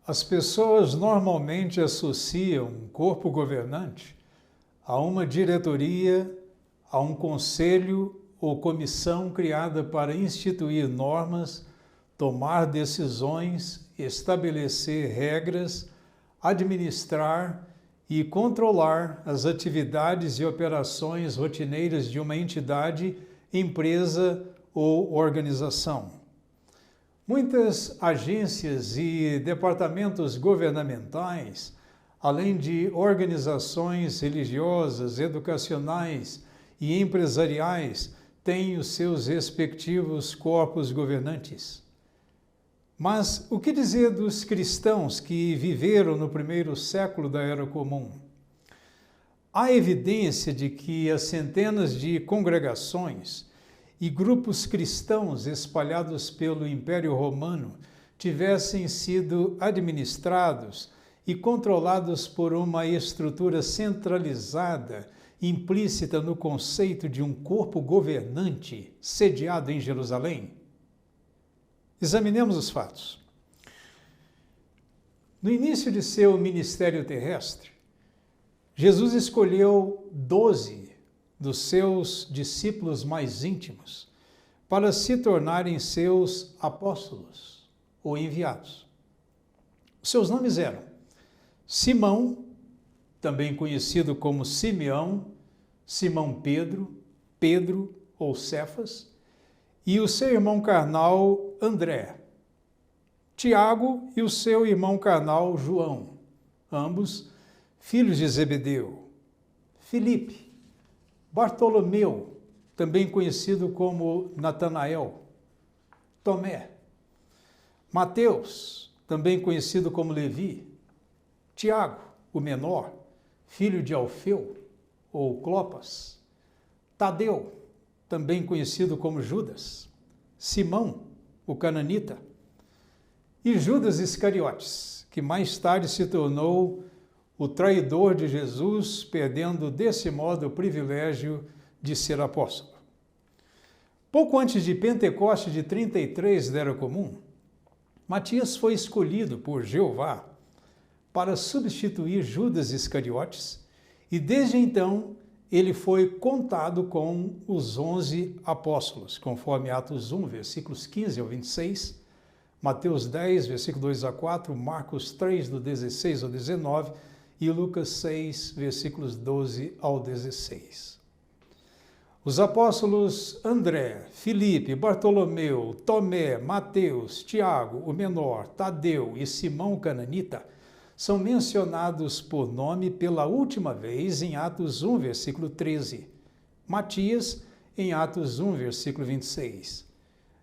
As pessoas normalmente associam um corpo governante a uma diretoria, a um conselho ou comissão criada para instituir normas, tomar decisões, estabelecer regras, administrar e controlar as atividades e operações rotineiras de uma entidade, empresa ou organização. Muitas agências e departamentos governamentais, além de organizações religiosas, educacionais e empresariais, têm os seus respectivos corpos governantes. Mas o que dizer dos cristãos que viveram no primeiro século da Era Comum? Há evidência de que as centenas de congregações e grupos cristãos espalhados pelo Império Romano tivessem sido administrados e controlados por uma estrutura centralizada, implícita no conceito de um corpo governante sediado em Jerusalém? Examinemos os fatos. No início de seu ministério terrestre, Jesus escolheu 12 dos seus discípulos mais íntimos para se tornarem seus apóstolos ou enviados. Os seus nomes eram Simão, também conhecido como Simeão, Simão Pedro, Pedro ou Cefas, e o seu irmão carnal André, Tiago e o seu irmão carnal João, ambos filhos de Zebedeu, Filipe, Bartolomeu, também conhecido como Natanael, Tomé, Mateus, também conhecido como Levi, Tiago, o menor, filho de Alfeu ou Clopas, Tadeu, também conhecido como Judas, Simão, o cananita, e Judas Iscariotes, que mais tarde se tornou o traidor de Jesus, perdendo desse modo o privilégio de ser apóstolo. Pouco antes de Pentecostes de 33 da Era Comum, Matias foi escolhido por Jeová para substituir Judas Iscariotes e desde então ele foi contado com os 11 apóstolos, conforme Atos 1, versículos 15 ao 26, Mateus 10, versículo 2 a 4, Marcos 3, do 16 ao 19 e Lucas 6, versículos 12 ao 16. Os apóstolos André, Filipe, Bartolomeu, Tomé, Mateus, Tiago, o menor, Tadeu e Simão o cananita são mencionados por nome pela última vez em Atos 1, versículo 13, Matias em Atos 1, versículo 26.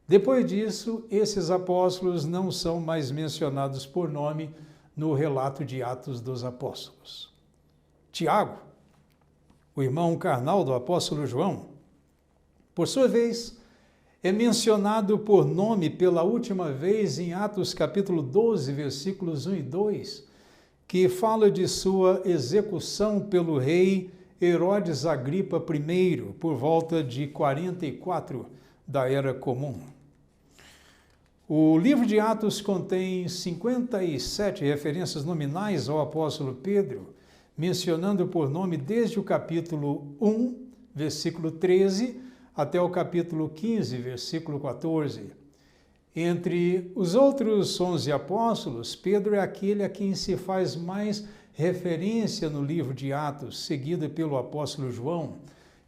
Depois disso, esses apóstolos não são mais mencionados por nome no relato de Atos dos Apóstolos. Tiago, o irmão carnal do apóstolo João, por sua vez, é mencionado por nome pela última vez em Atos capítulo 12, versículos 1 e 2, que fala de sua execução pelo rei Herodes Agripa I, por volta de 44 da Era Comum. O livro de Atos contém 57 referências nominais ao apóstolo Pedro, mencionando por nome desde o capítulo 1, versículo 13, até o capítulo 15, versículo 14. Entre os outros 11 apóstolos, Pedro é aquele a quem se faz mais referência no livro de Atos, seguido pelo apóstolo João,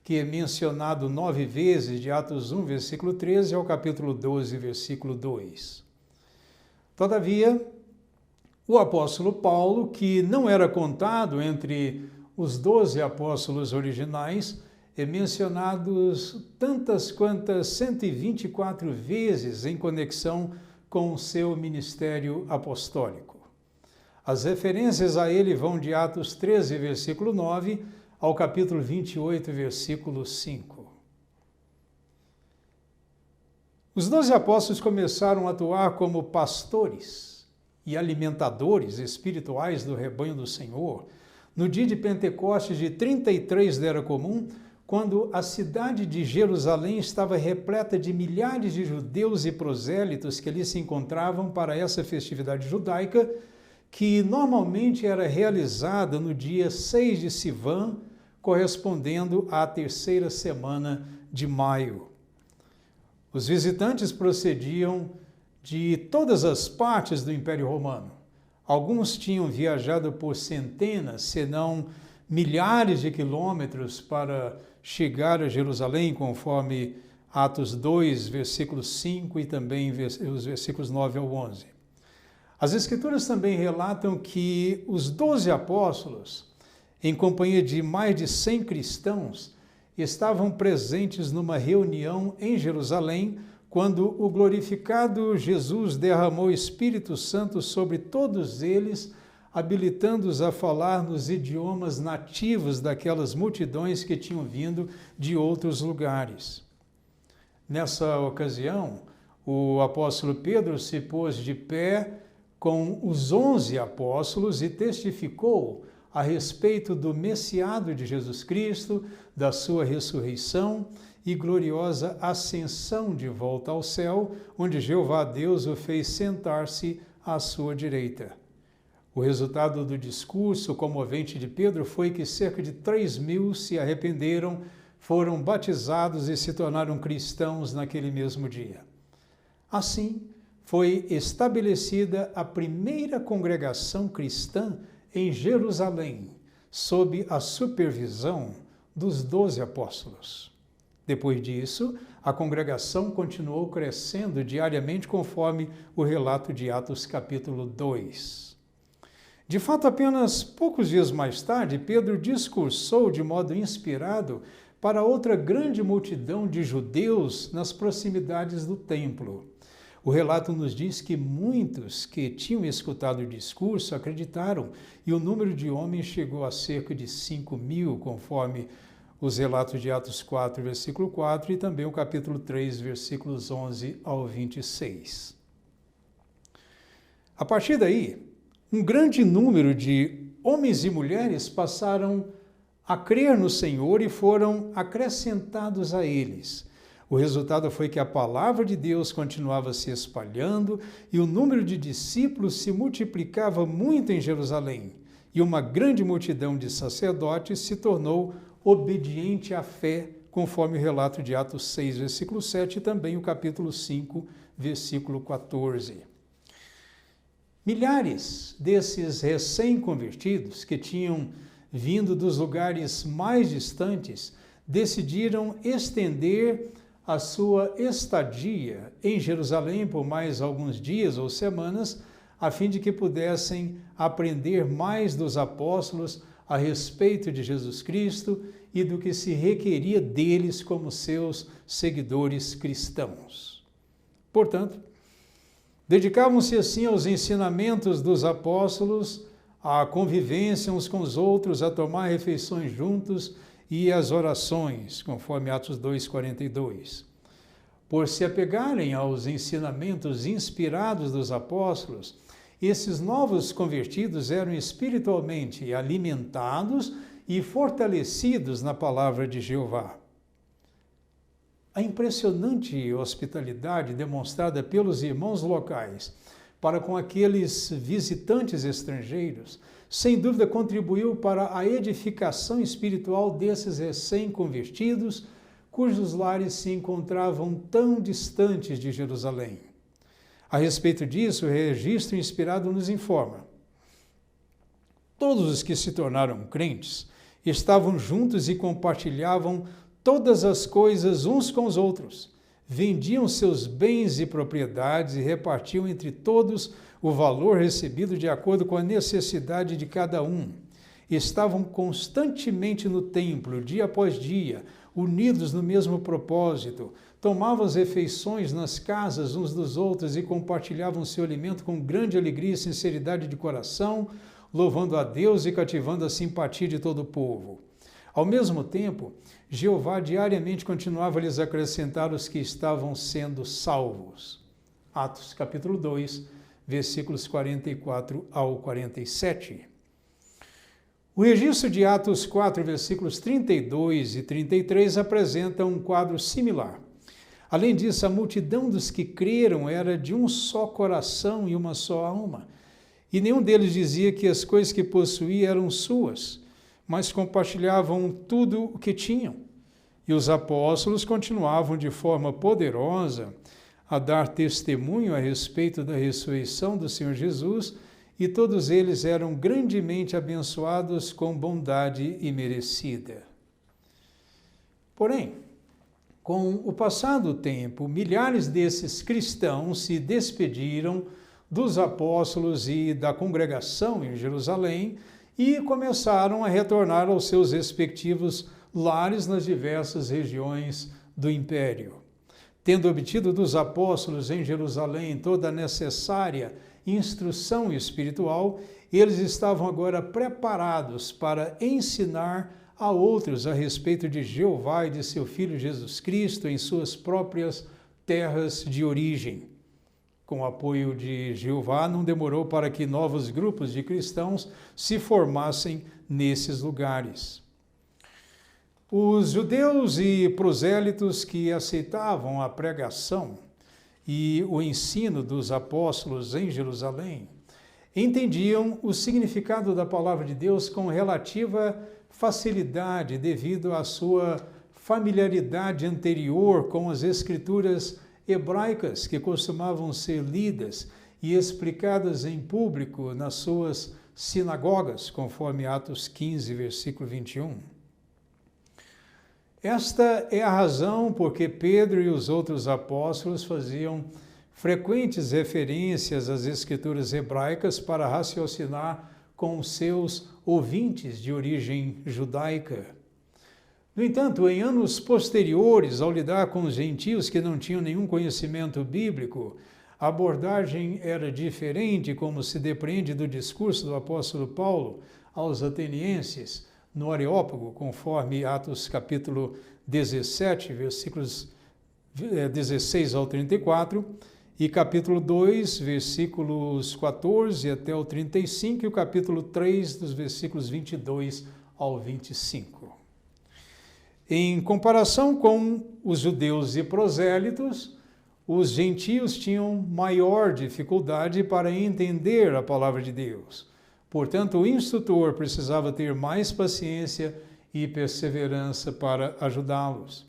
que é mencionado 9 vezes, de Atos 1, versículo 13, ao capítulo 12, versículo 2. Todavia, o apóstolo Paulo, que não era contado entre os 12 apóstolos originais, é mencionado tantas quantas 124 vezes em conexão com o seu ministério apostólico. As referências a ele vão de Atos 13, versículo 9, ao capítulo 28, versículo 5. Os 12 apóstolos começaram a atuar como pastores e alimentadores espirituais do rebanho do Senhor no dia de Pentecostes de 33 da Era Comum, quando a cidade de Jerusalém estava repleta de milhares de judeus e prosélitos que ali se encontravam para essa festividade judaica, que normalmente era realizada no dia 6 de Sivan, correspondendo à terceira semana de maio. Os visitantes procediam de todas as partes do Império Romano. Alguns tinham viajado por centenas, se não milhares de quilômetros para chegar a Jerusalém, conforme Atos 2, versículos 5 e também os versículos 9 ao 11. As Escrituras também relatam que os 12 apóstolos, em companhia de mais de 100 cristãos, estavam presentes numa reunião em Jerusalém, quando o glorificado Jesus derramou o Espírito Santo sobre todos eles, habilitando-os a falar nos idiomas nativos daquelas multidões que tinham vindo de outros lugares. Nessa ocasião, o apóstolo Pedro se pôs de pé com os 11 apóstolos e testificou a respeito do Messiado de Jesus Cristo, da sua ressurreição e gloriosa ascensão de volta ao céu, onde Jeová Deus o fez sentar-se à sua direita. O resultado do discurso comovente de Pedro foi que cerca de 3.000 se arrependeram, foram batizados e se tornaram cristãos naquele mesmo dia. Assim, foi estabelecida a primeira congregação cristã em Jerusalém, sob a supervisão dos 12 apóstolos. Depois disso, a congregação continuou crescendo diariamente conforme o relato de Atos capítulo 2. De fato, apenas poucos dias mais tarde, Pedro discursou de modo inspirado para outra grande multidão de judeus nas proximidades do templo. O relato nos diz que muitos que tinham escutado o discurso acreditaram, e o número de homens chegou a cerca de 5.000, conforme os relatos de Atos 4, versículo 4, e também o capítulo 3, versículos 11 ao 26. A partir daí, um grande número de homens e mulheres passaram a crer no Senhor e foram acrescentados a eles. O resultado foi que a palavra de Deus continuava se espalhando e o número de discípulos se multiplicava muito em Jerusalém, e uma grande multidão de sacerdotes se tornou obediente à fé, conforme o relato de Atos 6, versículo 7 e também o capítulo 5, versículo 14. Milhares desses recém-convertidos que tinham vindo dos lugares mais distantes decidiram estender a sua estadia em Jerusalém por mais alguns dias ou semanas, a fim de que pudessem aprender mais dos apóstolos a respeito de Jesus Cristo e do que se requeria deles como seus seguidores cristãos. Portanto, dedicavam-se assim aos ensinamentos dos apóstolos, à convivência uns com os outros, a tomar refeições juntos e às orações, conforme Atos 2:42. Por se apegarem aos ensinamentos inspirados dos apóstolos, esses novos convertidos eram espiritualmente alimentados e fortalecidos na palavra de Jeová. A impressionante hospitalidade demonstrada pelos irmãos locais para com aqueles visitantes estrangeiros, sem dúvida contribuiu para a edificação espiritual desses recém-convertidos, cujos lares se encontravam tão distantes de Jerusalém. A respeito disso, o registro inspirado nos informa: todos os que se tornaram crentes estavam juntos e compartilhavam todas as coisas uns com os outros, vendiam seus bens e propriedades e repartiam entre todos o valor recebido de acordo com a necessidade de cada um. Estavam constantemente no templo, dia após dia, unidos no mesmo propósito, tomavam as refeições nas casas uns dos outros e compartilhavam seu alimento com grande alegria e sinceridade de coração, louvando a Deus e cativando a simpatia de todo o povo. Ao mesmo tempo, Jeová diariamente continuava a lhes acrescentar os que estavam sendo salvos. Atos capítulo 2, versículos 44 ao 47. O registro de Atos 4, versículos 32 e 33 apresenta um quadro similar. Além disso, a multidão dos que creram era de um só coração e uma só alma. e nenhum deles dizia que as coisas que possuía eram suas, mas compartilhavam tudo o que tinham. E os apóstolos continuavam de forma poderosa a dar testemunho a respeito da ressurreição do Senhor Jesus, e todos eles eram grandemente abençoados com bondade imerecida. Porém, com o passar do tempo, milhares desses cristãos se despediram dos apóstolos e da congregação em Jerusalém e começaram a retornar aos seus respectivos lares nas diversas regiões do império. Tendo obtido dos apóstolos em Jerusalém toda a necessária instrução espiritual, eles estavam agora preparados para ensinar a outros a respeito de Jeová e de seu Filho Jesus Cristo em suas próprias terras de origem. Com o apoio de Jeová, não demorou para que novos grupos de cristãos se formassem nesses lugares. Os judeus e prosélitos que aceitavam a pregação e o ensino dos apóstolos em Jerusalém entendiam o significado da palavra de Deus com relativa facilidade devido à sua familiaridade anterior com as escrituras hebraicas que costumavam ser lidas e explicadas em público nas suas sinagogas, conforme Atos 15, versículo 21. Esta é a razão por que Pedro e os outros apóstolos faziam frequentes referências às escrituras hebraicas para raciocinar com seus ouvintes de origem judaica. No entanto, em anos posteriores, ao lidar com os gentios que não tinham nenhum conhecimento bíblico, a abordagem era diferente, como se depreende do discurso do apóstolo Paulo aos atenienses, no Areópago, conforme Atos capítulo 17, versículos 16 ao 34, e capítulo 2, versículos 14 até o 35, e o capítulo 3, dos versículos 22 ao 25. Em comparação com os judeus e prosélitos, os gentios tinham maior dificuldade para entender a palavra de Deus. Portanto, o instrutor precisava ter mais paciência e perseverança para ajudá-los.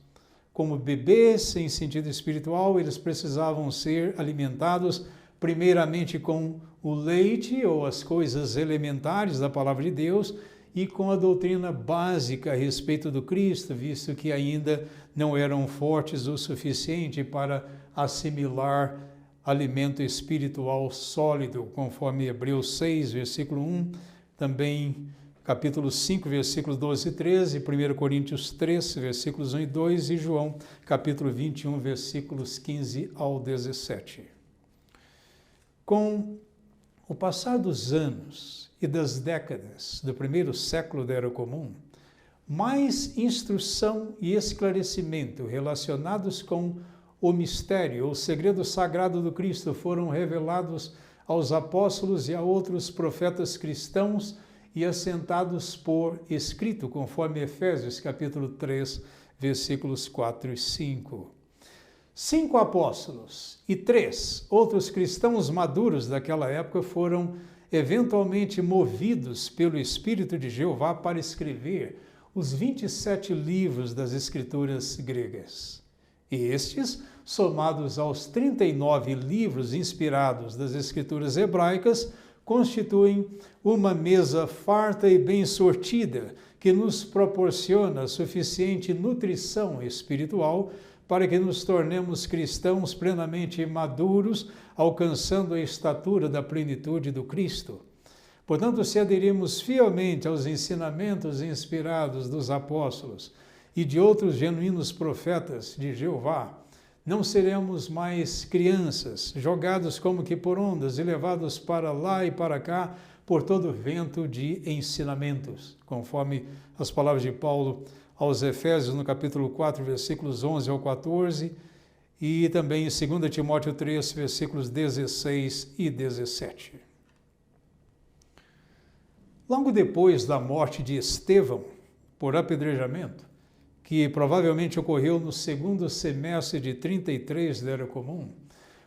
Como bebês em sentido espiritual, eles precisavam ser alimentados primeiramente com o leite ou as coisas elementares da palavra de Deus e com a doutrina básica a respeito do Cristo, visto que ainda não eram fortes o suficiente para assimilar alimento espiritual sólido, conforme Hebreus 6, versículo 1, também capítulo 5, versículos 12 e 13, 1 Coríntios 3, versículos 1 e 2, e João, capítulo 21, versículos 15 ao 17. Com o passar dos anos e das décadas do primeiro século da Era Comum, mais instrução e esclarecimento relacionados com o mistério, o segredo sagrado do Cristo foram revelados aos apóstolos e a outros profetas cristãos e assentados por escrito, conforme Efésios capítulo 3, versículos 4 e 5. 5 apóstolos e 3 outros cristãos maduros daquela época foram eventualmente movidos pelo Espírito de Jeová para escrever os 27 livros das Escrituras gregas. E estes, somados aos 39 livros inspirados das Escrituras hebraicas, constituem uma mesa farta e bem sortida que nos proporciona suficiente nutrição espiritual para que nos tornemos cristãos plenamente maduros, alcançando a estatura da plenitude do Cristo. Portanto, se aderirmos fielmente aos ensinamentos inspirados dos apóstolos e de outros genuínos profetas de Jeová, não seremos mais crianças, jogados como que por ondas e levados para lá e para cá por todo vento de ensinamentos, conforme as palavras de Paulo aos Efésios, no capítulo 4, versículos 11 ao 14, e também em 2 Timóteo 3, versículos 16 e 17. Logo depois da morte de Estevão, por apedrejamento, que provavelmente ocorreu no segundo semestre de 33 da Era Comum,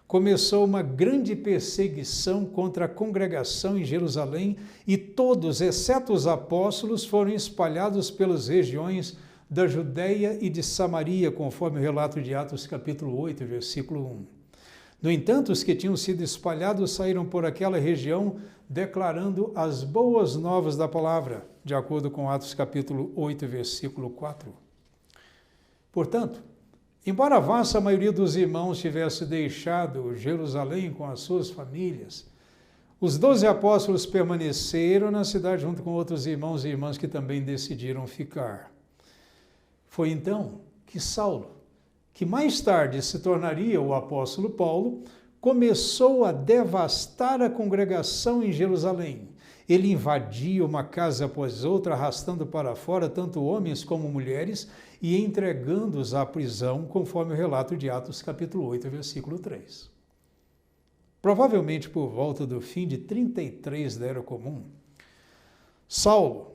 começou uma grande perseguição contra a congregação em Jerusalém e todos, exceto os apóstolos, foram espalhados pelas regiões da Judéia e de Samaria, conforme o relato de Atos capítulo 8, versículo 1. No entanto, os que tinham sido espalhados saíram por aquela região declarando as boas novas da palavra, de acordo com Atos capítulo 8, versículo 4. Portanto, embora a vasta maioria dos irmãos tivesse deixado Jerusalém com as suas famílias, os 12 apóstolos permaneceram na cidade junto com outros irmãos e irmãs que também decidiram ficar. Foi então que Saulo, que mais tarde se tornaria o apóstolo Paulo, começou a devastar a congregação em Jerusalém. Ele invadia uma casa após outra, arrastando para fora tanto homens como mulheres e entregando-os à prisão, conforme o relato de Atos capítulo 8, versículo 3. Provavelmente por volta do fim de 33 da Era Comum, Saulo,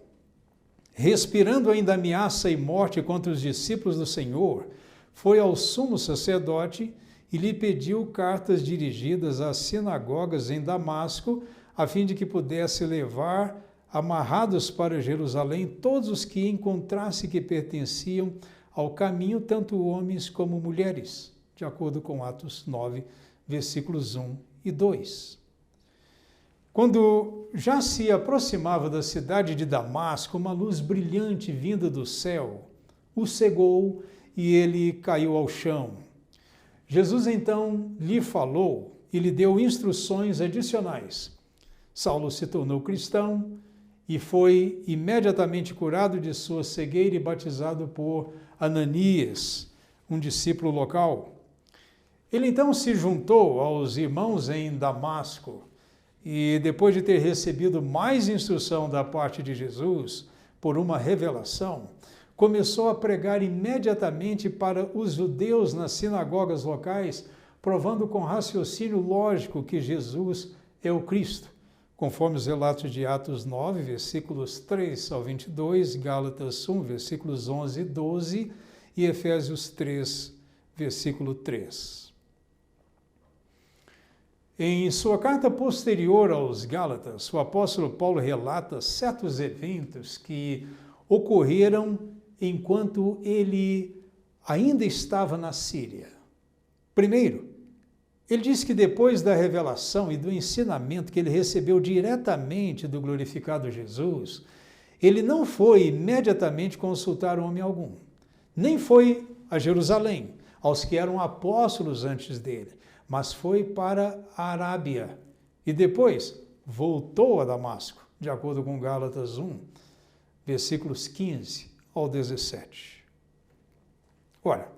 respirando ainda ameaça e morte contra os discípulos do Senhor, foi ao sumo sacerdote e lhe pediu cartas dirigidas às sinagogas em Damasco, a fim de que pudesse levar amarrados para Jerusalém todos os que encontrasse que pertenciam ao caminho, tanto homens como mulheres, de acordo com Atos 9, versículos 1 e 2. Quando já se aproximava da cidade de Damasco, uma luz brilhante vinda do céu o cegou e ele caiu ao chão. Jesus então lhe falou e lhe deu instruções adicionais. Saulo se tornou cristão e foi imediatamente curado de sua cegueira e batizado por Ananias, um discípulo local. Ele então se juntou aos irmãos em Damasco e, depois de ter recebido mais instrução da parte de Jesus por uma revelação, começou a pregar imediatamente para os judeus nas sinagogas locais, provando com raciocínio lógico que Jesus é o Cristo, conforme os relatos de Atos 9, versículos 3 ao 22, Gálatas 1, versículos 11 e 12 e Efésios 3, versículo 3. Em sua carta posterior aos Gálatas, o apóstolo Paulo relata certos eventos que ocorreram enquanto ele ainda estava na Síria. Primeiro, ele diz que depois da revelação e do ensinamento que ele recebeu diretamente do glorificado Jesus, ele não foi imediatamente consultar homem algum, nem foi a Jerusalém, aos que eram apóstolos antes dele, mas foi para a Arábia e depois voltou a Damasco, de acordo com Gálatas 1, versículos 15 ao 17. Ora,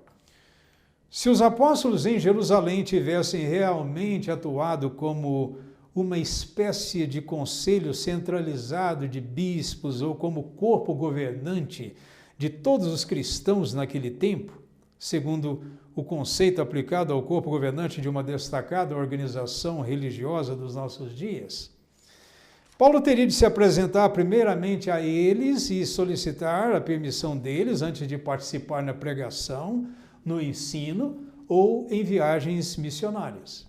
se os apóstolos em Jerusalém tivessem realmente atuado como uma espécie de conselho centralizado de bispos ou como corpo governante de todos os cristãos naquele tempo, segundo o conceito aplicado ao corpo governante de uma destacada organização religiosa dos nossos dias, Paulo teria de se apresentar primeiramente a eles e solicitar a permissão deles antes de participar na pregação, no ensino ou em viagens missionárias.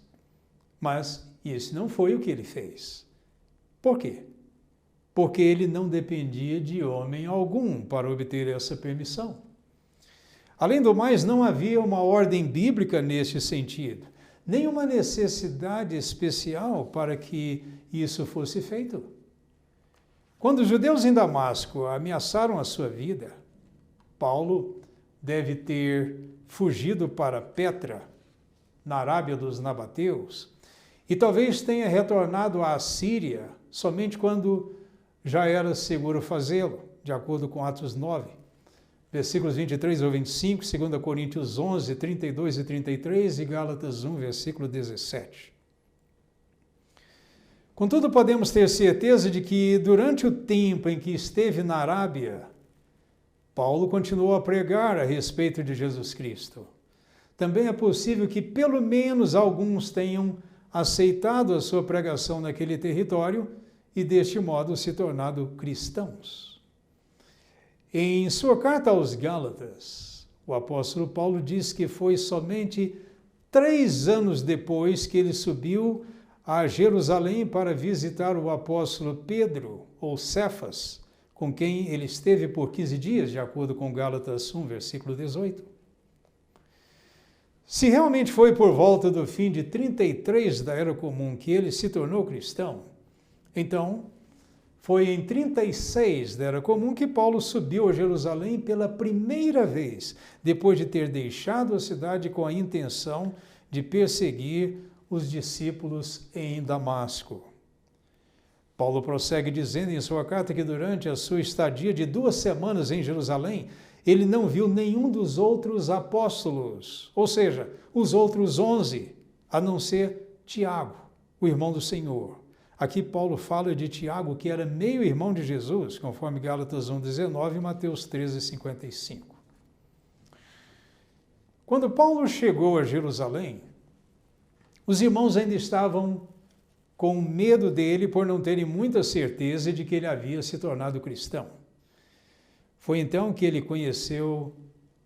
Mas isso não foi o que ele fez. Por quê? Porque ele não dependia de homem algum para obter essa permissão. Além do mais, não havia uma ordem bíblica neste sentido, nem uma necessidade especial para que isso fosse feito. Quando os judeus em Damasco ameaçaram a sua vida, Paulo deve ter fugido para Petra, na Arábia dos Nabateus, e talvez tenha retornado à Síria somente quando já era seguro fazê-lo, de acordo com Atos 9, versículos 23 ao 25, 2 Coríntios 11, 32 e 33 e Gálatas 1, versículo 17. Contudo, podemos ter certeza de que durante o tempo em que esteve na Arábia, Paulo continuou a pregar a respeito de Jesus Cristo. Também é possível que pelo menos alguns tenham aceitado a sua pregação naquele território e deste modo se tornado cristãos. Em sua carta aos Gálatas, o apóstolo Paulo diz que foi somente 3 anos depois que ele subiu a Jerusalém para visitar o apóstolo Pedro, ou Cefas, com quem ele esteve por 15 dias, de acordo com Gálatas 1, versículo 18. Se realmente foi por volta do fim de 33 da Era Comum que ele se tornou cristão, então foi em 36 da Era Comum que Paulo subiu a Jerusalém pela primeira vez, depois de ter deixado a cidade com a intenção de perseguir os discípulos em Damasco. Paulo prossegue dizendo em sua carta que durante a sua estadia de 2 semanas em Jerusalém, ele não viu nenhum dos outros apóstolos, ou seja, os outros 11, a não ser Tiago, o irmão do Senhor. Aqui Paulo fala de Tiago, que era meio-irmão de Jesus, conforme Gálatas 1,19 e Mateus 13,55. Quando Paulo chegou a Jerusalém, os irmãos ainda estavam com medo dele por não terem muita certeza de que ele havia se tornado cristão. Foi então que ele conheceu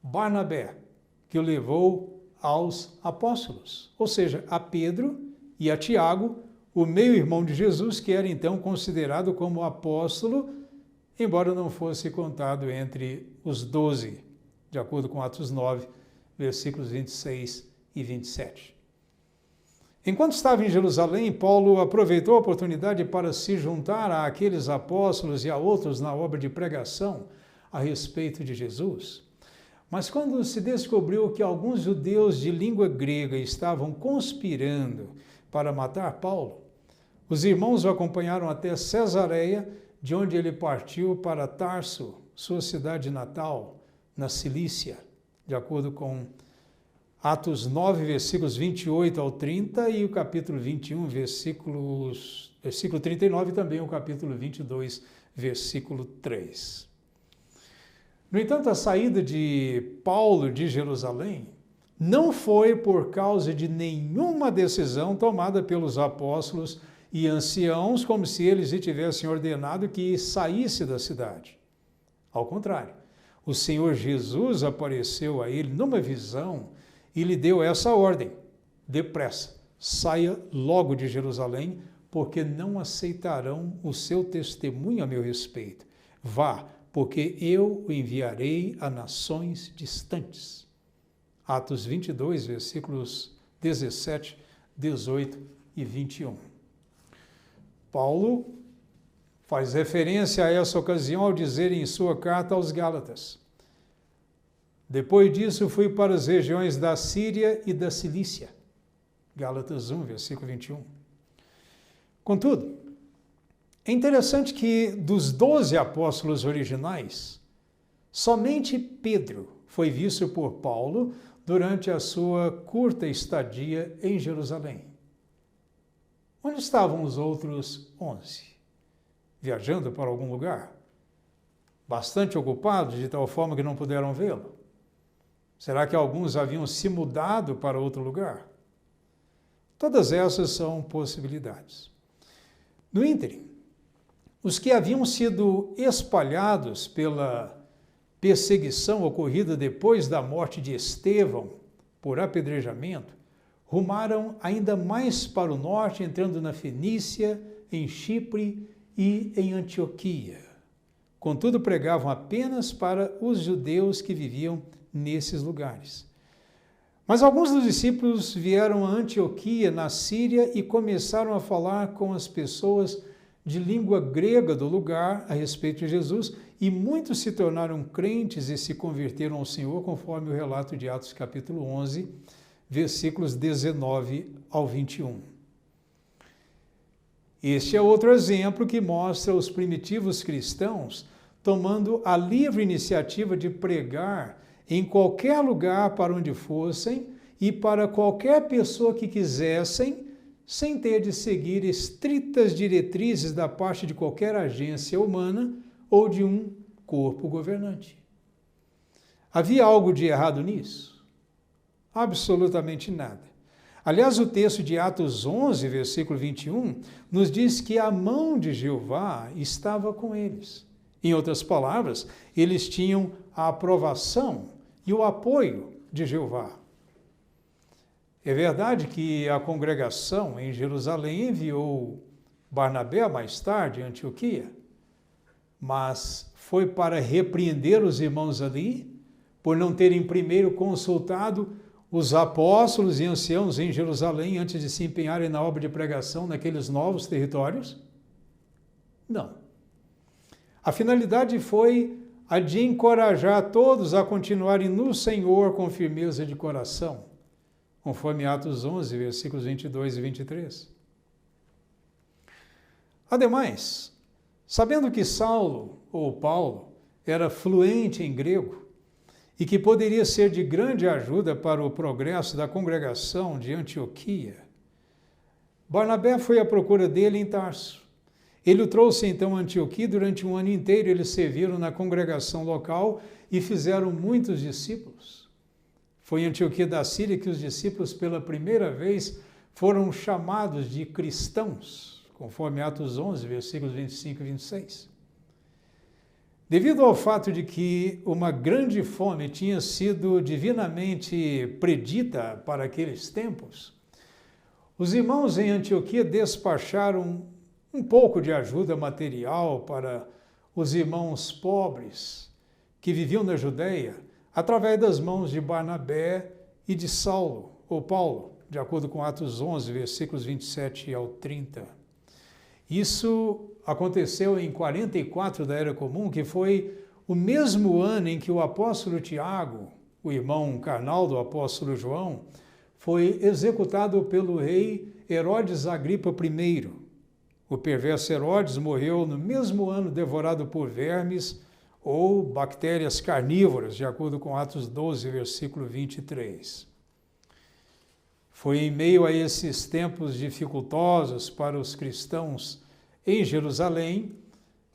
Barnabé, que o levou aos apóstolos, ou seja, a Pedro e a Tiago, o meio-irmão de Jesus, que era então considerado como apóstolo, embora não fosse contado entre os 12, de acordo com Atos 9, versículos 26 e 27. Enquanto estava em Jerusalém, Paulo aproveitou a oportunidade para se juntar àqueles apóstolos e a outros na obra de pregação a respeito de Jesus. Mas quando se descobriu que alguns judeus de língua grega estavam conspirando para matar Paulo, os irmãos o acompanharam até Cesareia, de onde ele partiu para Tarso, sua cidade natal, na Cilícia, de acordo com Atos 9, versículos 28 ao 30 e o capítulo 21, versículo 39 e também o capítulo 22, versículo 3. No entanto, a saída de Paulo de Jerusalém não foi por causa de nenhuma decisão tomada pelos apóstolos e anciãos, como se eles lhe tivessem ordenado que saísse da cidade. Ao contrário, o Senhor Jesus apareceu a ele numa visão e lhe deu essa ordem: depressa, saia logo de Jerusalém, porque não aceitarão o seu testemunho a meu respeito. Vá, porque eu o enviarei a nações distantes. Atos 22, versículos 17, 18 e 21. Paulo faz referência a essa ocasião ao dizer em sua carta aos Gálatas: depois disso fui para as regiões da Síria e da Cilícia. Gálatas 1, versículo 21. Contudo, é interessante que dos 12 apóstolos originais, somente Pedro foi visto por Paulo durante a sua curta estadia em Jerusalém. Onde estavam os outros 11? Viajando para algum lugar? Bastante ocupados, de tal forma que não puderam vê-lo? Será que alguns haviam se mudado para outro lugar? Todas essas são possibilidades. No ínterim, os que haviam sido espalhados pela perseguição ocorrida depois da morte de Estevão por apedrejamento, rumaram ainda mais para o norte, entrando na Fenícia, em Chipre e em Antioquia. Contudo, pregavam apenas para os judeus que viviam nesses lugares. Mas alguns dos discípulos vieram a Antioquia, na Síria, e começaram a falar com as pessoas de língua grega do lugar a respeito de Jesus, e muitos se tornaram crentes e se converteram ao Senhor, conforme o relato de Atos capítulo 11, versículos 19 ao 21. Este é outro exemplo que mostra os primitivos cristãos tomando a livre iniciativa de pregar em qualquer lugar para onde fossem e para qualquer pessoa que quisessem, sem ter de seguir estritas diretrizes da parte de qualquer agência humana ou de um corpo governante. Havia algo de errado nisso? Absolutamente nada. Aliás, o texto de Atos 11, versículo 21, nos diz que a mão de Jeová estava com eles. Em outras palavras, eles tinham a aprovação e o apoio de Jeová. É verdade que a congregação em Jerusalém enviou Barnabé mais tarde, em Antioquia, mas foi para repreender os irmãos ali, por não terem primeiro consultado os apóstolos e anciãos em Jerusalém antes de se empenharem na obra de pregação naqueles novos territórios? Não. A finalidade foi a de encorajar todos a continuarem no Senhor com firmeza de coração, conforme Atos 11, versículos 22 e 23. Ademais, sabendo que Saulo, ou Paulo, era fluente em grego e que poderia ser de grande ajuda para o progresso da congregação de Antioquia, Barnabé foi à procura dele em Tarso. Ele o trouxe então a Antioquia. Durante um ano inteiro eles serviram na congregação local e fizeram muitos discípulos. Foi em Antioquia da Síria que os discípulos pela primeira vez foram chamados de cristãos, conforme Atos 11, versículos 25 e 26. Devido ao fato de que uma grande fome tinha sido divinamente predita para aqueles tempos, os irmãos em Antioquia despacharam um pouco de ajuda material para os irmãos pobres que viviam na Judéia, através das mãos de Barnabé e de Saulo, ou Paulo, de acordo com Atos 11, versículos 27 ao 30. Isso aconteceu em 44 da Era Comum, que foi o mesmo ano em que o apóstolo Tiago, o irmão carnal do apóstolo João, foi executado pelo rei Herodes Agripa I. O perverso Herodes morreu no mesmo ano devorado por vermes ou bactérias carnívoras, de acordo com Atos 12, versículo 23. Foi em meio a esses tempos dificultosos para os cristãos em Jerusalém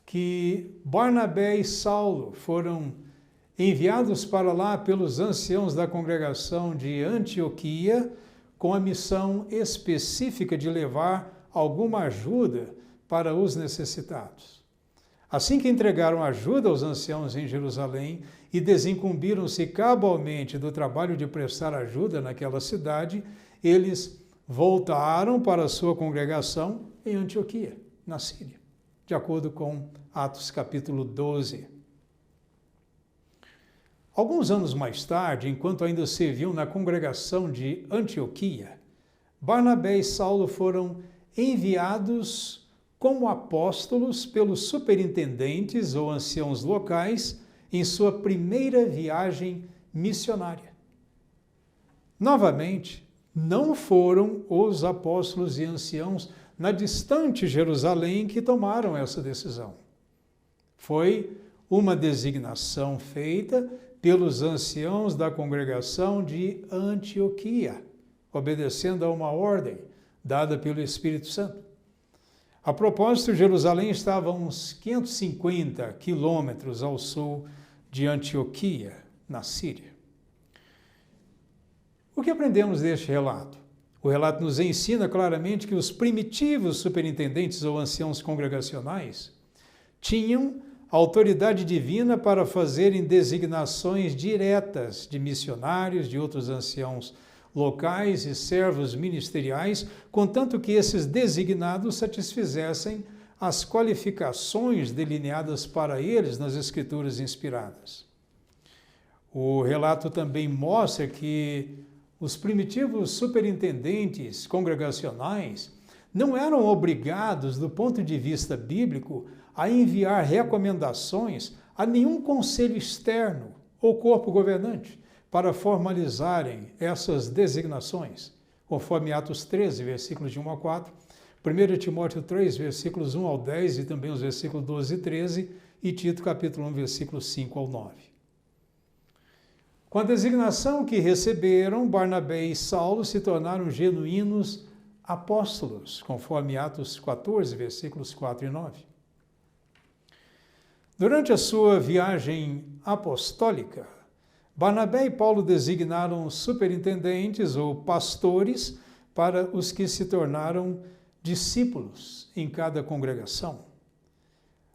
que Barnabé e Saulo foram enviados para lá pelos anciãos da congregação de Antioquia com a missão específica de levar alguma ajuda para os necessitados. Assim que entregaram ajuda aos anciãos em Jerusalém e desincumbiram-se cabalmente do trabalho de prestar ajuda naquela cidade, eles voltaram para a sua congregação em Antioquia, na Síria, de acordo com Atos capítulo 12. Alguns anos mais tarde, enquanto ainda serviam na congregação de Antioquia, Barnabé e Saulo foram enviados como apóstolos pelos superintendentes ou anciãos locais em sua primeira viagem missionária. Novamente, não foram os apóstolos e anciãos na distante Jerusalém que tomaram essa decisão. Foi uma designação feita pelos anciãos da congregação de Antioquia, obedecendo a uma ordem dada pelo Espírito Santo. A propósito, Jerusalém estava a uns 550 quilômetros ao sul de Antioquia, na Síria. O que aprendemos deste relato? O relato nos ensina claramente que os primitivos superintendentes ou anciãos congregacionais tinham autoridade divina para fazerem designações diretas de missionários, de outros anciãos locais e servos ministeriais, contanto que esses designados satisfizessem as qualificações delineadas para eles nas Escrituras inspiradas. O relato também mostra que os primitivos superintendentes congregacionais não eram obrigados, do ponto de vista bíblico, a enviar recomendações a nenhum conselho externo ou corpo governante para formalizarem essas designações, conforme Atos 13, versículos de 1 a 4, 1 Timóteo 3, versículos 1 ao 10 e também os versículos 12 e 13, e Tito capítulo 1, versículos 5 ao 9. Com a designação que receberam, Barnabé e Saulo se tornaram genuínos apóstolos, conforme Atos 14, versículos 4 e 9. Durante a sua viagem apostólica, Barnabé e Paulo designaram superintendentes ou pastores para os que se tornaram discípulos em cada congregação.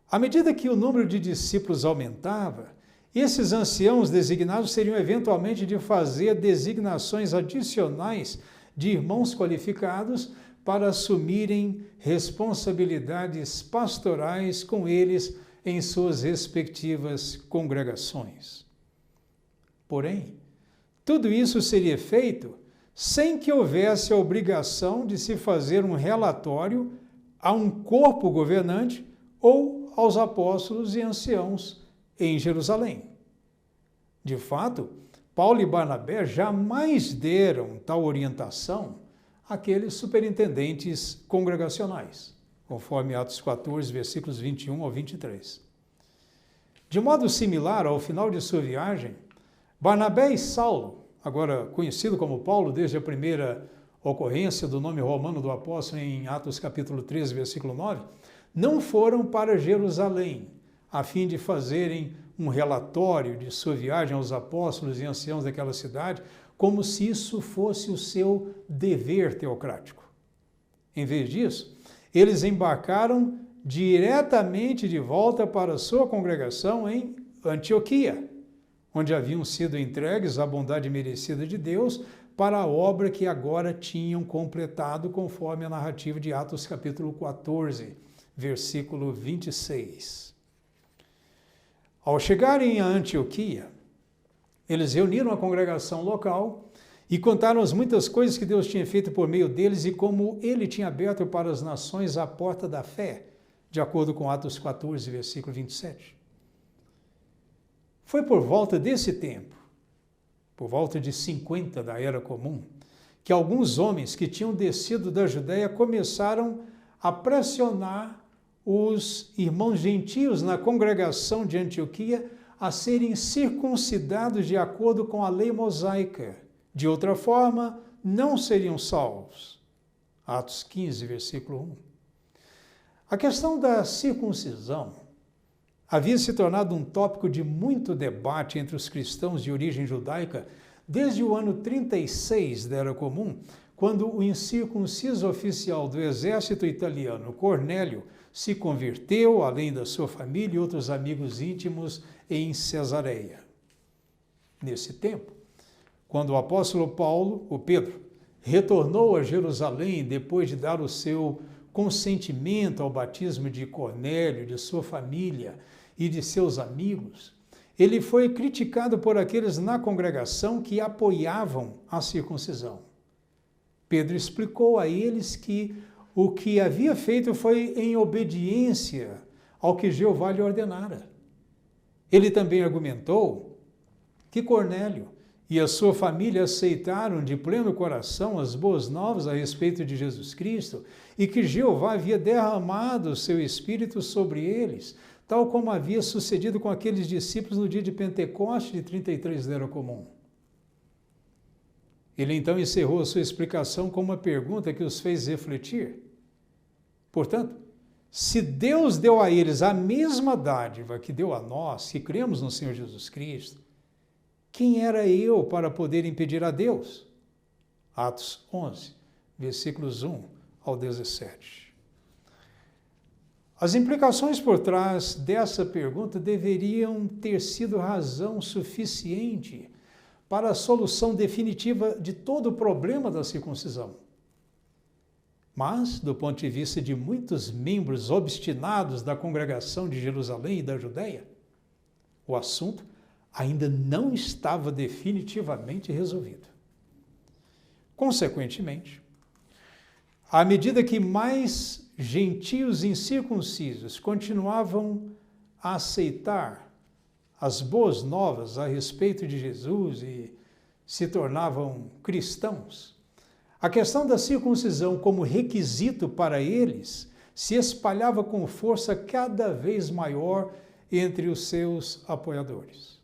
À medida que o número de discípulos aumentava, esses anciãos designados seriam eventualmente de fazer designações adicionais de irmãos qualificados para assumirem responsabilidades pastorais com eles em suas respectivas congregações. Porém, tudo isso seria feito sem que houvesse a obrigação de se fazer um relatório a um corpo governante ou aos apóstolos e anciãos em Jerusalém. De fato, Paulo e Barnabé jamais deram tal orientação àqueles superintendentes congregacionais, conforme Atos 14, versículos 21 ao 23. De modo similar, ao final de sua viagem, Barnabé e Saulo, agora conhecido como Paulo desde a primeira ocorrência do nome romano do apóstolo em Atos capítulo 13, versículo 9, não foram para Jerusalém, a fim de fazerem um relatório de sua viagem aos apóstolos e anciãos daquela cidade, como se isso fosse o seu dever teocrático. Em vez disso, eles embarcaram diretamente de volta para sua congregação em Antioquia, onde haviam sido entregues à bondade merecida de Deus para a obra que agora tinham completado, conforme a narrativa de Atos capítulo 14, versículo 26. Ao chegarem a Antioquia, eles reuniram a congregação local e contaram as muitas coisas que Deus tinha feito por meio deles e como ele tinha aberto para as nações a porta da fé, de acordo com Atos 14, versículo 27. Foi por volta desse tempo, por volta de 50 da Era Comum, que alguns homens que tinham descido da Judéia começaram a pressionar os irmãos gentios na congregação de Antioquia a serem circuncidados de acordo com a lei mosaica. De outra forma, não seriam salvos. Atos 15, versículo 1. A questão da circuncisão havia se tornado um tópico de muito debate entre os cristãos de origem judaica desde o ano 36 da Era Comum, quando o incircunciso oficial do exército italiano, Cornélio, se converteu, além da sua família e outros amigos íntimos, em Cesareia. Nesse tempo, quando o apóstolo Pedro, retornou a Jerusalém depois de dar o seu consentimento ao batismo de Cornélio, de sua família e de seus amigos, ele foi criticado por aqueles na congregação que apoiavam a circuncisão. Pedro explicou a eles que o que havia feito foi em obediência ao que Jeová lhe ordenara. Ele também argumentou que Cornélio e a sua família aceitaram de pleno coração as boas novas a respeito de Jesus Cristo e que Jeová havia derramado o seu Espírito sobre eles, tal como havia sucedido com aqueles discípulos no dia de Pentecoste de 33 da Era Comum. Ele então encerrou a sua explicação com uma pergunta que os fez refletir. Portanto, se Deus deu a eles a mesma dádiva que deu a nós, que cremos no Senhor Jesus Cristo, quem era eu para poder impedir a Deus? Atos 11, versículos 1 ao 17. As implicações por trás dessa pergunta deveriam ter sido razão suficiente para a solução definitiva de todo o problema da circuncisão. Mas, do ponto de vista de muitos membros obstinados da congregação de Jerusalém e da Judéia, o assunto ainda não estava definitivamente resolvido. Consequentemente, à medida que mais gentios incircuncisos continuavam a aceitar as boas novas a respeito de Jesus e se tornavam cristãos, a questão da circuncisão como requisito para eles se espalhava com força cada vez maior entre os seus apoiadores.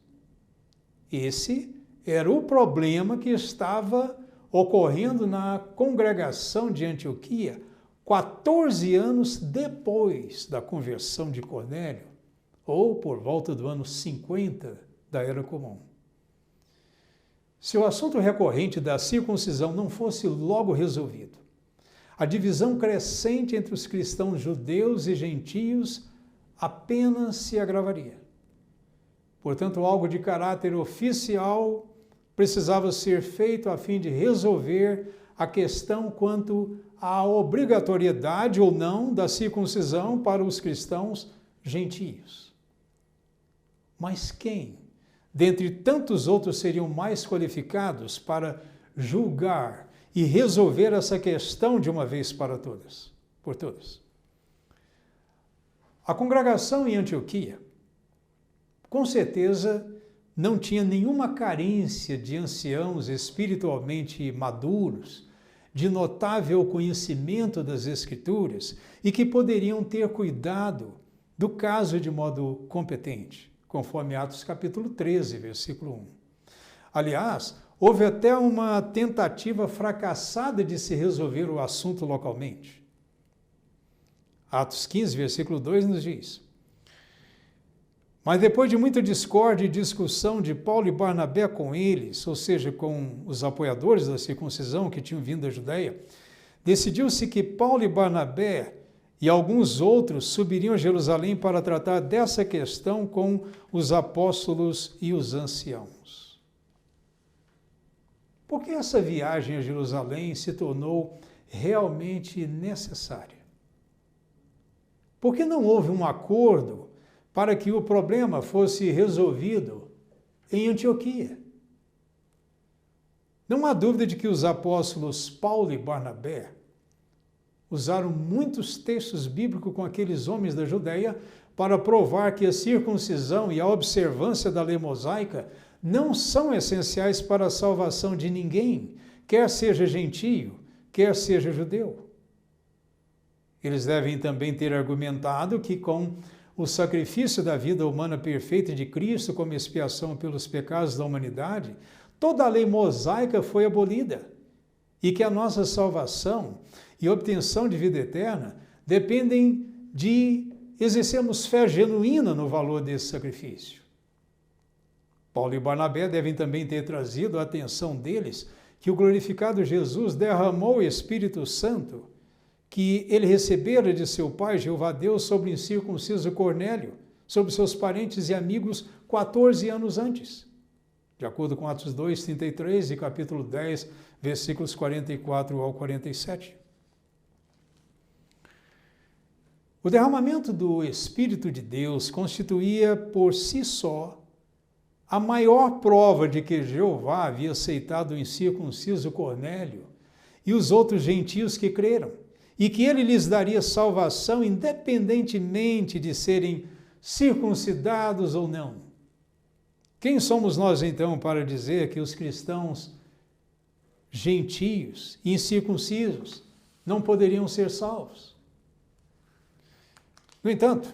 Esse era o problema que estava ocorrendo na congregação de Antioquia 14 anos depois da conversão de Cornélio, ou por volta do ano 50 da Era Comum. Se o assunto recorrente da circuncisão não fosse logo resolvido, a divisão crescente entre os cristãos judeus e gentios apenas se agravaria. Portanto, algo de caráter oficial precisava ser feito a fim de resolver a questão quanto à obrigatoriedade ou não da circuncisão para os cristãos gentios. Mas quem, dentre tantos outros, seriam mais qualificados para julgar e resolver essa questão de uma vez para todas, por todas? A congregação em Antioquia, com certeza, não tinha nenhuma carência de anciãos espiritualmente maduros, de notável conhecimento das Escrituras e que poderiam ter cuidado do caso de modo competente, conforme Atos capítulo 13, versículo 1. Aliás, houve até uma tentativa fracassada de se resolver o assunto localmente. Atos 15, versículo 2 nos diz: mas depois de muita discórdia e discussão de Paulo e Barnabé com eles, ou seja, com os apoiadores da circuncisão que tinham vindo da Judeia, decidiu-se que Paulo e Barnabé e alguns outros subiriam a Jerusalém para tratar dessa questão com os apóstolos e os anciãos. Por que essa viagem a Jerusalém se tornou realmente necessária? Por que não houve um acordo para que o problema fosse resolvido em Antioquia? Não há dúvida de que os apóstolos Paulo e Barnabé usaram muitos textos bíblicos com aqueles homens da Judeia para provar que a circuncisão e a observância da lei mosaica não são essenciais para a salvação de ninguém, quer seja gentio, quer seja judeu. Eles devem também ter argumentado que com o sacrifício da vida humana perfeita de Cristo como expiação pelos pecados da humanidade, toda a lei mosaica foi abolida e que a nossa salvação e obtenção de vida eterna dependem de exercermos fé genuína no valor desse sacrifício. Paulo e Barnabé devem também ter trazido a atenção deles que o glorificado Jesus derramou o Espírito Santo que ele recebera de seu pai, Jeová Deus, sobre o incircunciso Cornélio, sobre seus parentes e amigos 14 anos antes, de acordo com Atos 2, 33 e capítulo 10, versículos 44 ao 47. O derramamento do Espírito de Deus constituía por si só a maior prova de que Jeová havia aceitado o incircunciso Cornélio e os outros gentios que creram, e que ele lhes daria salvação independentemente de serem circuncidados ou não. Quem somos nós, então, para dizer que os cristãos gentios e incircuncisos não poderiam ser salvos? No entanto,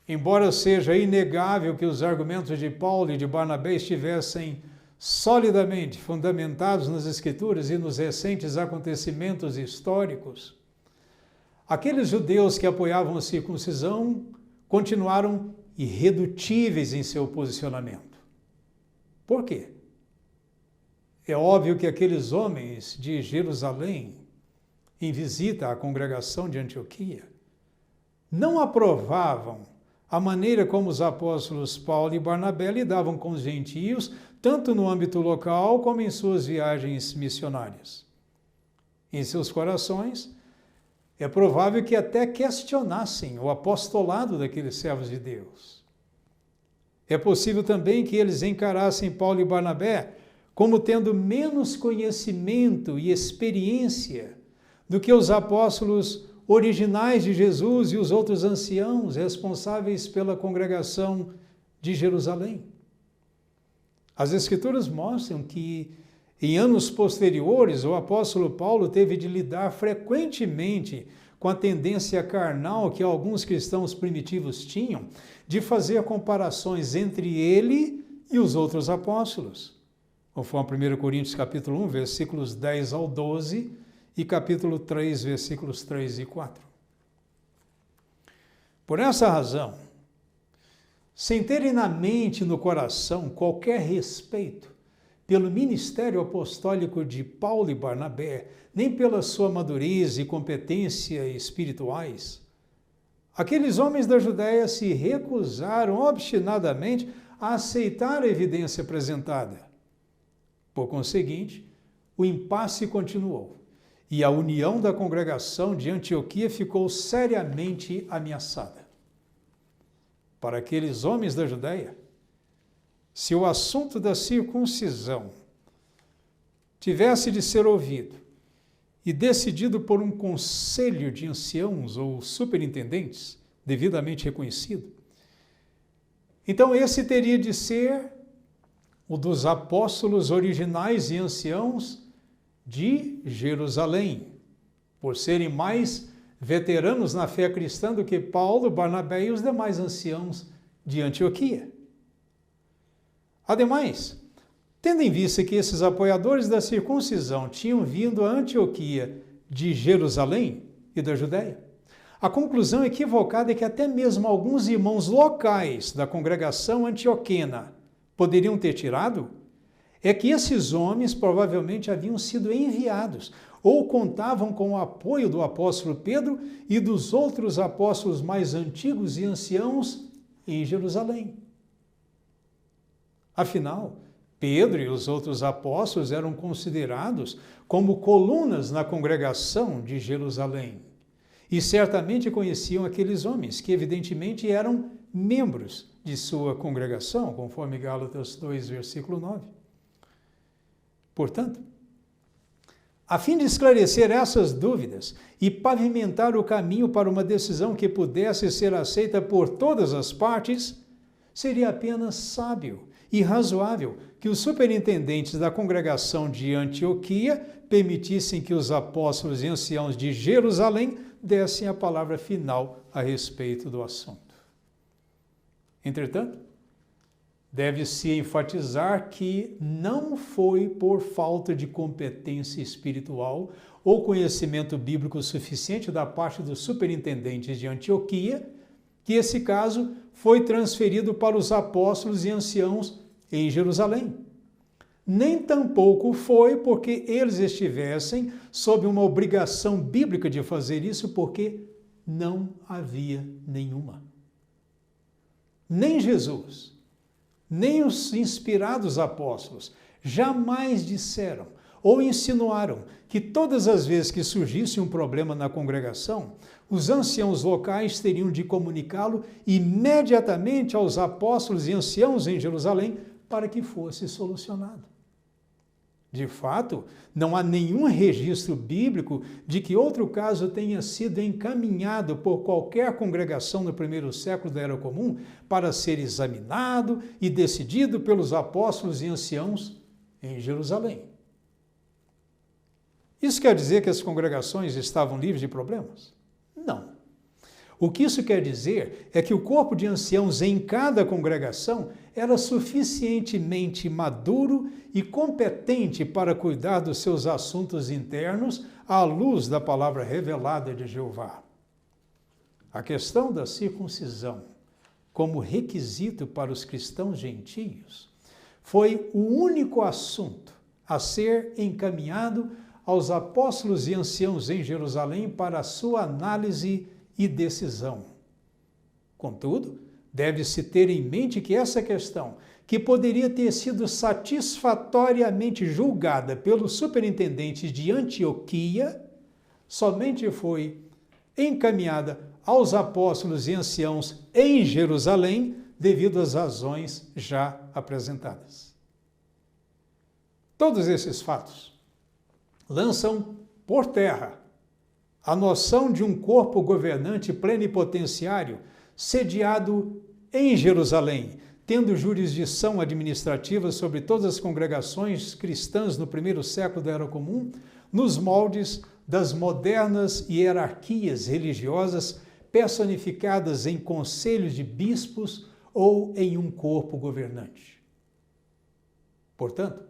embora seja inegável que os argumentos de Paulo e de Barnabé estivessem solidamente fundamentados nas Escrituras e nos recentes acontecimentos históricos, aqueles judeus que apoiavam a circuncisão continuaram irredutíveis em seu posicionamento. Por quê? É óbvio que aqueles homens de Jerusalém, em visita à congregação de Antioquia, não aprovavam a maneira como os apóstolos Paulo e Barnabé lidavam com os gentios, tanto no âmbito local como em suas viagens missionárias. Em seus corações, é provável que até questionassem o apostolado daqueles servos de Deus. É possível também que eles encarassem Paulo e Barnabé como tendo menos conhecimento e experiência do que os apóstolos originais de Jesus e os outros anciãos responsáveis pela congregação de Jerusalém. As Escrituras mostram que, em anos posteriores, o apóstolo Paulo teve de lidar frequentemente com a tendência carnal que alguns cristãos primitivos tinham de fazer comparações entre ele e os outros apóstolos, conforme 1 Coríntios capítulo 1, versículos 10 ao 12 e capítulo 3, versículos 3 e 4. Por essa razão, sem terem na mente e no coração qualquer respeito pelo ministério apostólico de Paulo e Barnabé, nem pela sua madureza e competência espirituais, aqueles homens da Judéia se recusaram obstinadamente a aceitar a evidência apresentada. Por conseguinte, o impasse continuou e a união da congregação de Antioquia ficou seriamente ameaçada. Para aqueles homens da Judéia, se o assunto da circuncisão tivesse de ser ouvido e decidido por um conselho de anciãos ou superintendentes devidamente reconhecido, então esse teria de ser o dos apóstolos originais e anciãos de Jerusalém, por serem mais veteranos na fé cristã do que Paulo, Barnabé e os demais anciãos de Antioquia. Ademais, tendo em vista que esses apoiadores da circuncisão tinham vindo a Antioquia de Jerusalém e da Judéia, a conclusão equivocada é que até mesmo alguns irmãos locais da congregação antioquena poderiam ter tirado é que esses homens provavelmente haviam sido enviados ou contavam com o apoio do apóstolo Pedro e dos outros apóstolos mais antigos e anciãos em Jerusalém. Afinal, Pedro e os outros apóstolos eram considerados como colunas na congregação de Jerusalém e certamente conheciam aqueles homens, que evidentemente eram membros de sua congregação, conforme Gálatas 2, versículo 9. Portanto, a fim de esclarecer essas dúvidas e pavimentar o caminho para uma decisão que pudesse ser aceita por todas as partes, seria apenas sábio e razoável que os superintendentes da congregação de Antioquia permitissem que os apóstolos e anciãos de Jerusalém dessem a palavra final a respeito do assunto. Entretanto, deve-se enfatizar que não foi por falta de competência espiritual ou conhecimento bíblico suficiente da parte dos superintendentes de Antioquia que esse caso foi transferido para os apóstolos e anciãos em Jerusalém. Nem tampouco foi porque eles estivessem sob uma obrigação bíblica de fazer isso, porque não havia nenhuma. Nem Jesus, nem os inspirados apóstolos jamais disseram ou insinuaram que todas as vezes que surgisse um problema na congregação, os anciãos locais teriam de comunicá-lo imediatamente aos apóstolos e anciãos em Jerusalém para que fosse solucionado. De fato, não há nenhum registro bíblico de que outro caso tenha sido encaminhado por qualquer congregação no primeiro século da Era Comum para ser examinado e decidido pelos apóstolos e anciãos em Jerusalém. Isso quer dizer que as congregações estavam livres de problemas? Não. O que isso quer dizer é que o corpo de anciãos em cada congregação era suficientemente maduro e competente para cuidar dos seus assuntos internos à luz da palavra revelada de Jeová. A questão da circuncisão, como requisito para os cristãos gentios, foi o único assunto a ser encaminhado aos apóstolos e anciãos em Jerusalém para a sua análise e decisão. Contudo, deve-se ter em mente que essa questão, que poderia ter sido satisfatoriamente julgada pelos superintendentes de Antioquia, somente foi encaminhada aos apóstolos e anciãos em Jerusalém devido às razões já apresentadas. Todos esses fatos lançam por terra a noção de um corpo governante plenipotenciário sediado em Jerusalém, tendo jurisdição administrativa sobre todas as congregações cristãs no primeiro século da Era Comum, nos moldes das modernas hierarquias religiosas personificadas em conselhos de bispos ou em um corpo governante. Portanto,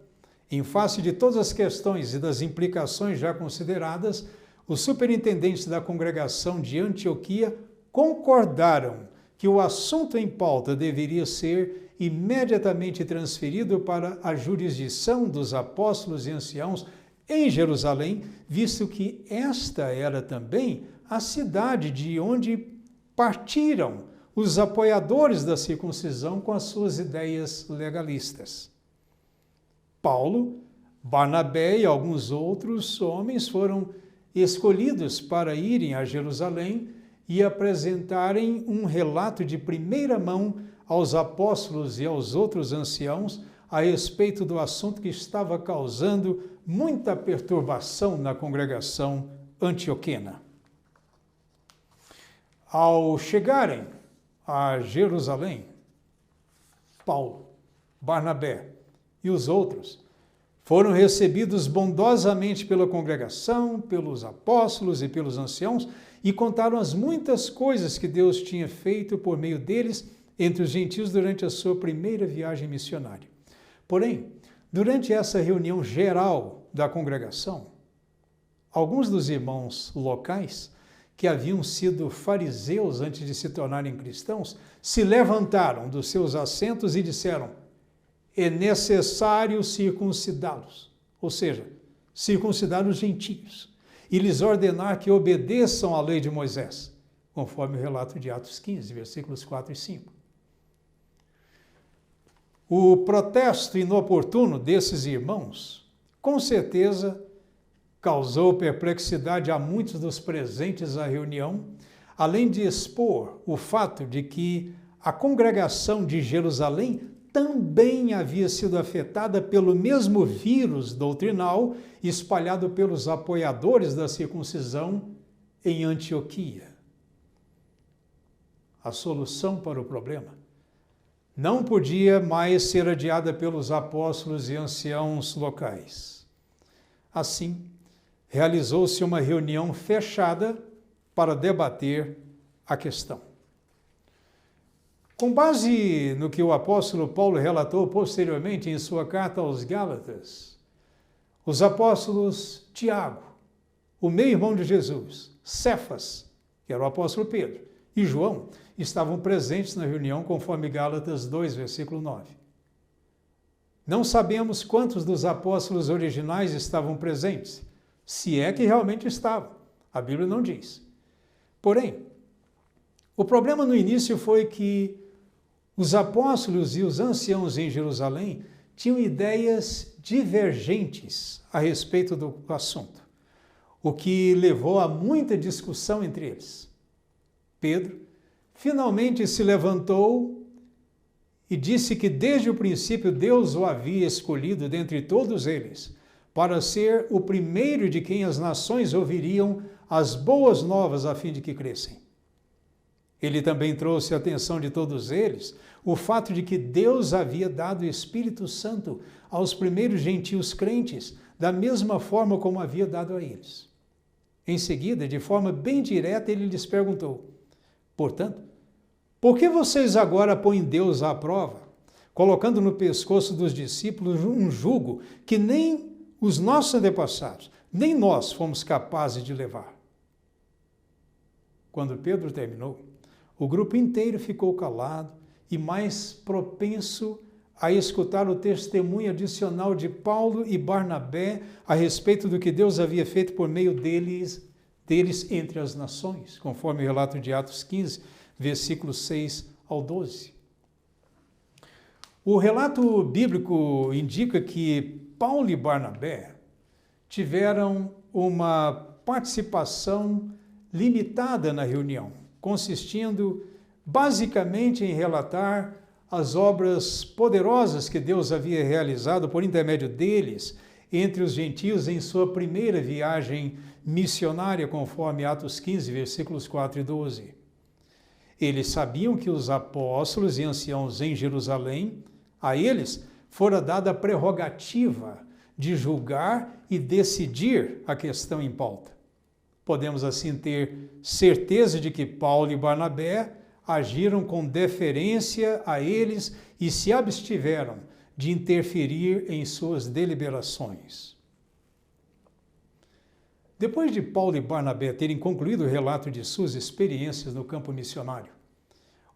em face de todas as questões e das implicações já consideradas, os superintendentes da congregação de Antioquia concordaram que o assunto em pauta deveria ser imediatamente transferido para a jurisdição dos apóstolos e anciãos em Jerusalém, visto que esta era também a cidade de onde partiram os apoiadores da circuncisão com as suas ideias legalistas. Paulo Barnabé e alguns outros homens foram escolhidos para irem a Jerusalém e apresentarem um relato de primeira mão aos apóstolos e aos outros anciãos a respeito do assunto que estava causando muita perturbação na congregação antioquena. Ao chegarem a Jerusalém, Paulo, Barnabé e os outros foram recebidos bondosamente pela congregação, pelos apóstolos e pelos anciãos e contaram as muitas coisas que Deus tinha feito por meio deles entre os gentios durante a sua primeira viagem missionária. Porém, durante essa reunião geral da congregação, alguns dos irmãos locais, que haviam sido fariseus antes de se tornarem cristãos, se levantaram dos seus assentos e disseram: é necessário circuncidá-los, ou seja, circuncidar os gentios, e lhes ordenar que obedeçam à lei de Moisés, conforme o relato de Atos 15, versículos 4 e 5. O protesto inoportuno desses irmãos, com certeza, causou perplexidade a muitos dos presentes à reunião, além de expor o fato de que a congregação de Jerusalém também havia sido afetada pelo mesmo vírus doutrinal espalhado pelos apoiadores da circuncisão em Antioquia. A solução para o problema não podia mais ser adiada pelos apóstolos e anciãos locais. Assim, realizou-se uma reunião fechada para debater a questão. Com base no que o apóstolo Paulo relatou posteriormente em sua carta aos Gálatas, os apóstolos Tiago, o meio-irmão de Jesus, Cefas, que era o apóstolo Pedro, e João, estavam presentes na reunião conforme Gálatas 2, versículo 9. Não sabemos quantos dos apóstolos originais estavam presentes, se é que realmente estavam. A Bíblia não diz. Porém, o problema no início foi que os apóstolos e os anciãos em Jerusalém tinham ideias divergentes a respeito do assunto, o que levou a muita discussão entre eles. Pedro finalmente se levantou e disse que desde o princípio Deus o havia escolhido dentre todos eles para ser o primeiro de quem as nações ouviriam as boas novas a fim de que crescem. Ele também trouxe a atenção de todos eles o fato de que Deus havia dado o Espírito Santo aos primeiros gentios crentes, da mesma forma como havia dado a eles. Em seguida, de forma bem direta, ele lhes perguntou: portanto, por que vocês agora põem Deus à prova, colocando no pescoço dos discípulos um jugo que nem os nossos antepassados, nem nós fomos capazes de levar? Quando Pedro terminou, o grupo inteiro ficou calado e mais propenso a escutar o testemunho adicional de Paulo e Barnabé a respeito do que Deus havia feito por meio deles entre as nações, conforme o relato de Atos 15, versículos 6 ao 12. O relato bíblico indica que Paulo e Barnabé tiveram uma participação limitada na reunião, consistindo basicamente em relatar as obras poderosas que Deus havia realizado por intermédio deles entre os gentios em sua primeira viagem missionária, conforme Atos 15, versículos 4 e 12. Eles sabiam que os apóstolos e anciãos em Jerusalém, a eles fora dada a prerrogativa de julgar e decidir a questão em pauta. Podemos assim ter certeza de que Paulo e Barnabé agiram com deferência a eles e se abstiveram de interferir em suas deliberações. Depois de Paulo e Barnabé terem concluído o relato de suas experiências no campo missionário,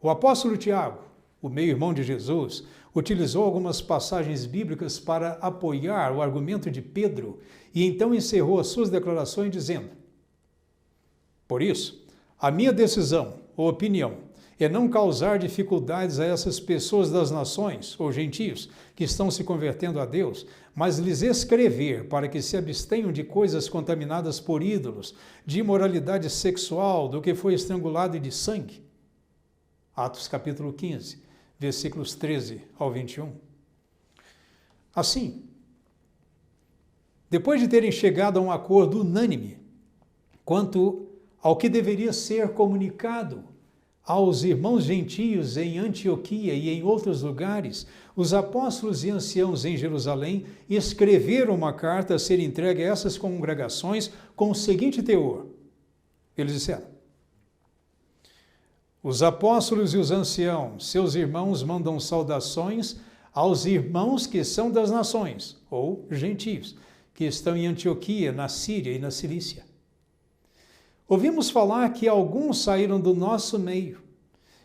o apóstolo Tiago, o meio-irmão de Jesus, utilizou algumas passagens bíblicas para apoiar o argumento de Pedro e então encerrou as suas declarações dizendo: por isso, a minha decisão ou opinião é não causar dificuldades a essas pessoas das nações, ou gentios, que estão se convertendo a Deus, mas lhes escrever para que se abstenham de coisas contaminadas por ídolos, de imoralidade sexual, do que foi estrangulado e de sangue. Atos capítulo 15, versículos 13 ao 21. Assim, depois de terem chegado a um acordo unânime quanto ao que deveria ser comunicado aos irmãos gentios em Antioquia e em outros lugares, os apóstolos e anciãos em Jerusalém escreveram uma carta a ser entregue a essas congregações com o seguinte teor. Eles disseram: os apóstolos e os anciãos, seus irmãos, mandam saudações aos irmãos que são das nações, ou gentios, que estão em Antioquia, na Síria e na Cilícia. Ouvimos falar que alguns saíram do nosso meio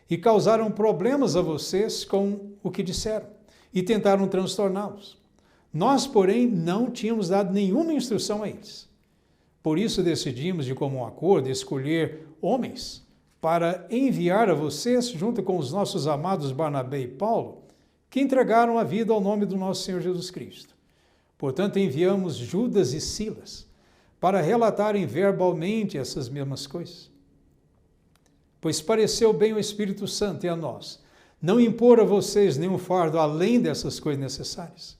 e causaram problemas a vocês com o que disseram e tentaram transtorná-los. Nós, porém, não tínhamos dado nenhuma instrução a eles. Por isso decidimos, de comum acordo, escolher homens para enviar a vocês, junto com os nossos amados Barnabé e Paulo, que entregaram a vida ao nome do nosso Senhor Jesus Cristo. Portanto, enviamos Judas e Silas para relatarem verbalmente essas mesmas coisas. Pois pareceu bem ao Espírito Santo e a nós não impor a vocês nenhum fardo além dessas coisas necessárias,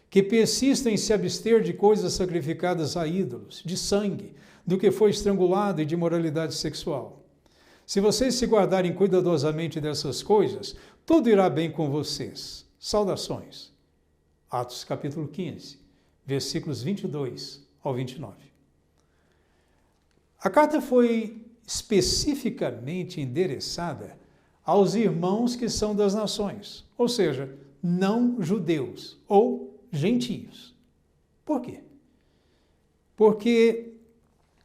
que persistem em se abster de coisas sacrificadas a ídolos, de sangue, do que foi estrangulado e de imoralidade sexual. Se vocês se guardarem cuidadosamente dessas coisas, tudo irá bem com vocês. Saudações. Atos capítulo 15, versículos 22 ao 29. A carta foi especificamente endereçada aos irmãos que são das nações, ou seja, não judeus ou gentios. Por quê? Porque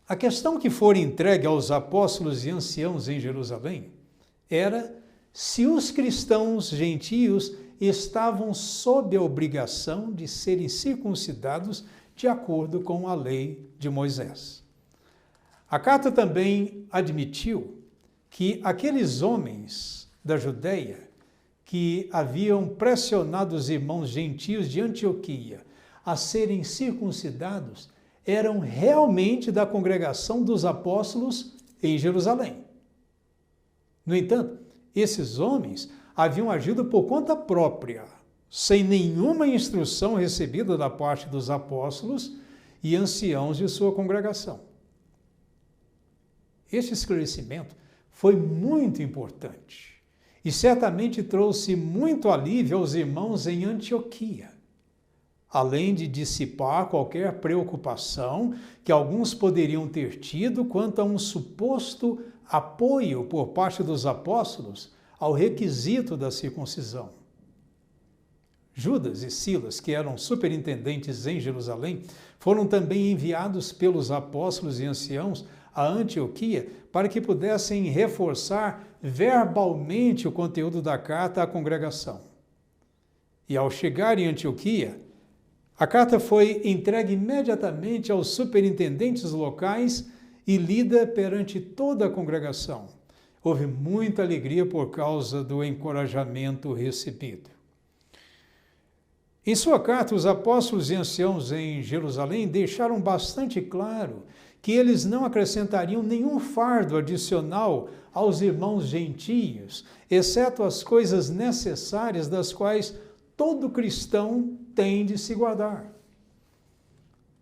a questão que foi entregue aos apóstolos e anciãos em Jerusalém era se os cristãos gentios estavam sob a obrigação de serem circuncidados de acordo com a lei de Moisés. A carta também admitiu que aqueles homens da Judéia que haviam pressionado os irmãos gentios de Antioquia a serem circuncidados eram realmente da congregação dos apóstolos em Jerusalém. No entanto, esses homens haviam agido por conta própria, sem nenhuma instrução recebida da parte dos apóstolos e anciãos de sua congregação. Este esclarecimento foi muito importante e certamente trouxe muito alívio aos irmãos em Antioquia, além de dissipar qualquer preocupação que alguns poderiam ter tido quanto a um suposto apoio por parte dos apóstolos ao requisito da circuncisão. Judas e Silas, que eram superintendentes em Jerusalém, foram também enviados pelos apóstolos e anciãos a Antioquia para que pudessem reforçar verbalmente o conteúdo da carta à congregação. E ao chegar em Antioquia, a carta foi entregue imediatamente aos superintendentes locais e lida perante toda a congregação. Houve muita alegria por causa do encorajamento recebido. Em sua carta, os apóstolos e anciãos em Jerusalém deixaram bastante claro que eles não acrescentariam nenhum fardo adicional aos irmãos gentios, exceto as coisas necessárias das quais todo cristão tem de se guardar.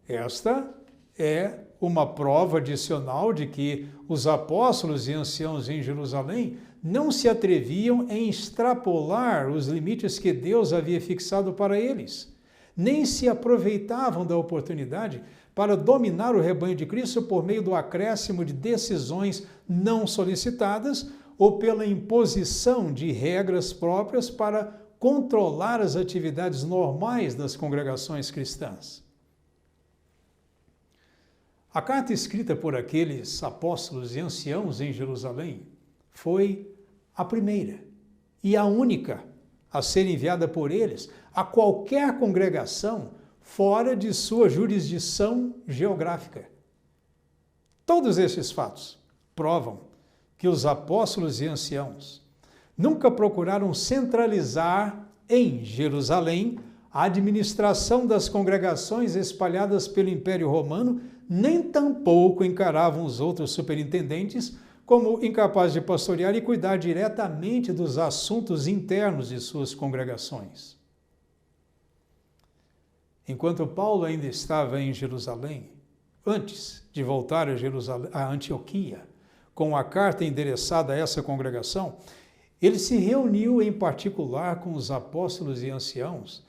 Esta é uma prova adicional de que os apóstolos e anciãos em Jerusalém não se atreviam em extrapolar os limites que Deus havia fixado para eles, nem se aproveitavam da oportunidade para dominar o rebanho de Cristo por meio do acréscimo de decisões não solicitadas ou pela imposição de regras próprias para controlar as atividades normais das congregações cristãs. A carta escrita por aqueles apóstolos e anciãos em Jerusalém foi a primeira e a única a ser enviada por eles a qualquer congregação fora de sua jurisdição geográfica. Todos estes fatos provam que os apóstolos e anciãos nunca procuraram centralizar em Jerusalém a administração das congregações espalhadas pelo Império Romano, nem tampouco encaravam os outros superintendentes como incapazes de pastorear e cuidar diretamente dos assuntos internos de suas congregações. Enquanto Paulo ainda estava em Jerusalém, antes de voltar a Antioquia, com a carta endereçada a essa congregação, ele se reuniu em particular com os apóstolos e anciãos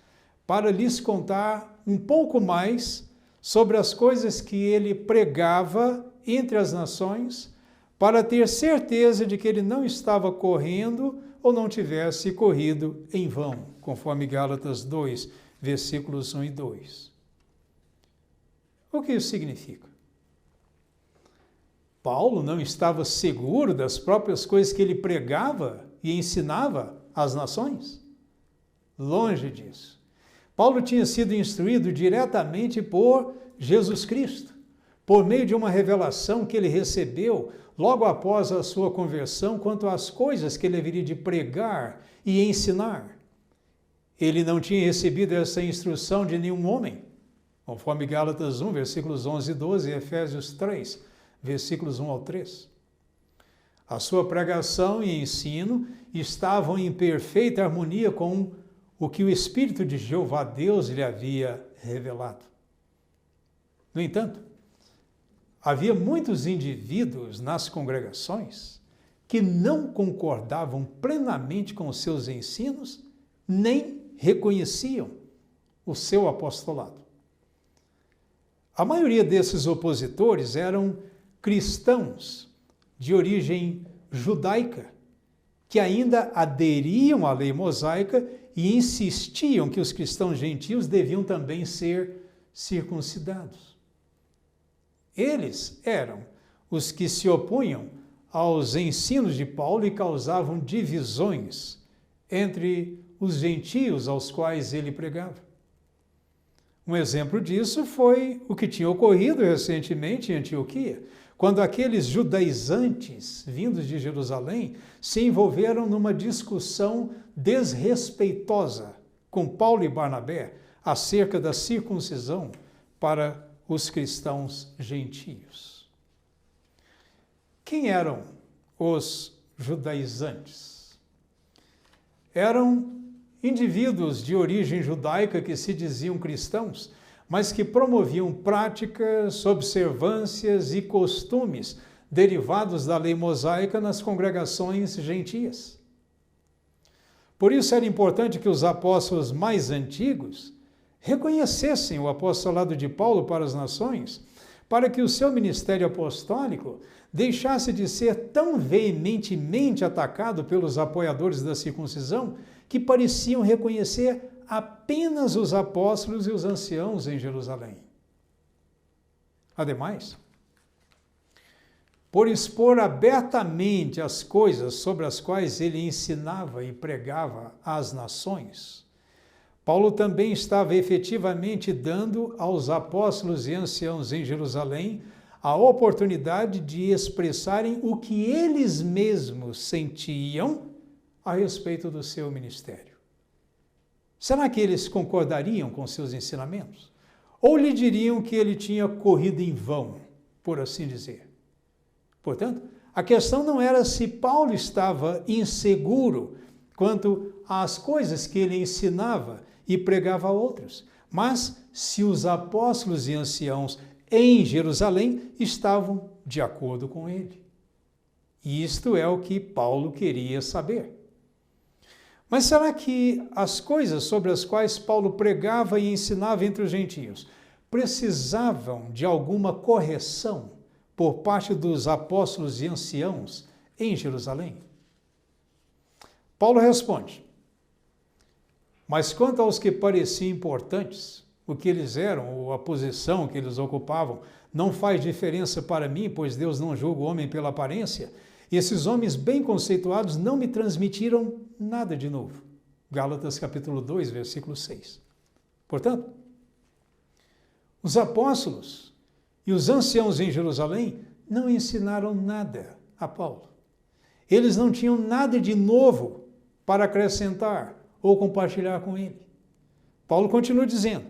para lhes contar um pouco mais sobre as coisas que ele pregava entre as nações, para ter certeza de que ele não estava correndo ou não tivesse corrido em vão, conforme Gálatas 2, versículos 1 e 2. O que isso significa? Paulo não estava seguro das próprias coisas que ele pregava e ensinava às nações? Longe disso. Paulo tinha sido instruído diretamente por Jesus Cristo, por meio de uma revelação que ele recebeu logo após a sua conversão quanto às coisas que ele haveria de pregar e ensinar. Ele não tinha recebido essa instrução de nenhum homem, conforme Gálatas 1, versículos 11 e 12, e Efésios 3, versículos 1 ao 3. A sua pregação e ensino estavam em perfeita harmonia com o que o Espírito de Jeová Deus lhe havia revelado. No entanto, havia muitos indivíduos nas congregações que não concordavam plenamente com os seus ensinos, nem reconheciam o seu apostolado. A maioria desses opositores eram cristãos de origem judaica, que ainda aderiam à lei mosaica e insistiam que os cristãos gentios deviam também ser circuncidados. Eles eram os que se opunham aos ensinos de Paulo e causavam divisões entre os gentios aos quais ele pregava. Um exemplo disso foi o que tinha ocorrido recentemente em Antioquia, quando aqueles judaizantes vindos de Jerusalém se envolveram numa discussão desrespeitosa com Paulo e Barnabé acerca da circuncisão para os cristãos gentios. Quem eram os judaizantes? Eram indivíduos de origem judaica que se diziam cristãos, mas que promoviam práticas, observâncias e costumes derivados da lei mosaica nas congregações gentias. Por isso era importante que os apóstolos mais antigos reconhecessem o apostolado de Paulo para as nações, para que o seu ministério apostólico deixasse de ser tão veementemente atacado pelos apoiadores da circuncisão que pareciam reconhecer apenas os apóstolos e os anciãos em Jerusalém. Ademais, por expor abertamente as coisas sobre as quais ele ensinava e pregava às nações, Paulo também estava efetivamente dando aos apóstolos e anciãos em Jerusalém a oportunidade de expressarem o que eles mesmos sentiam a respeito do seu ministério. Será que eles concordariam com seus ensinamentos? Ou lhe diriam que ele tinha corrido em vão, por assim dizer? Portanto, a questão não era se Paulo estava inseguro quanto às coisas que ele ensinava e pregava a outros, mas se os apóstolos e anciãos em Jerusalém estavam de acordo com ele. E isto é o que Paulo queria saber. Mas será que as coisas sobre as quais Paulo pregava e ensinava entre os gentios precisavam de alguma correção por parte dos apóstolos e anciãos em Jerusalém? Paulo responde: mas quanto aos que pareciam importantes, o que eles eram ou a posição que eles ocupavam não faz diferença para mim, pois Deus não julga o homem pela aparência. E esses homens bem conceituados não me transmitiram nada de novo. Gálatas capítulo 2, versículo 6. Portanto, os apóstolos e os anciãos em Jerusalém não ensinaram nada a Paulo. eles não tinham nada de novo para acrescentar ou compartilhar com ele. Paulo continua dizendo,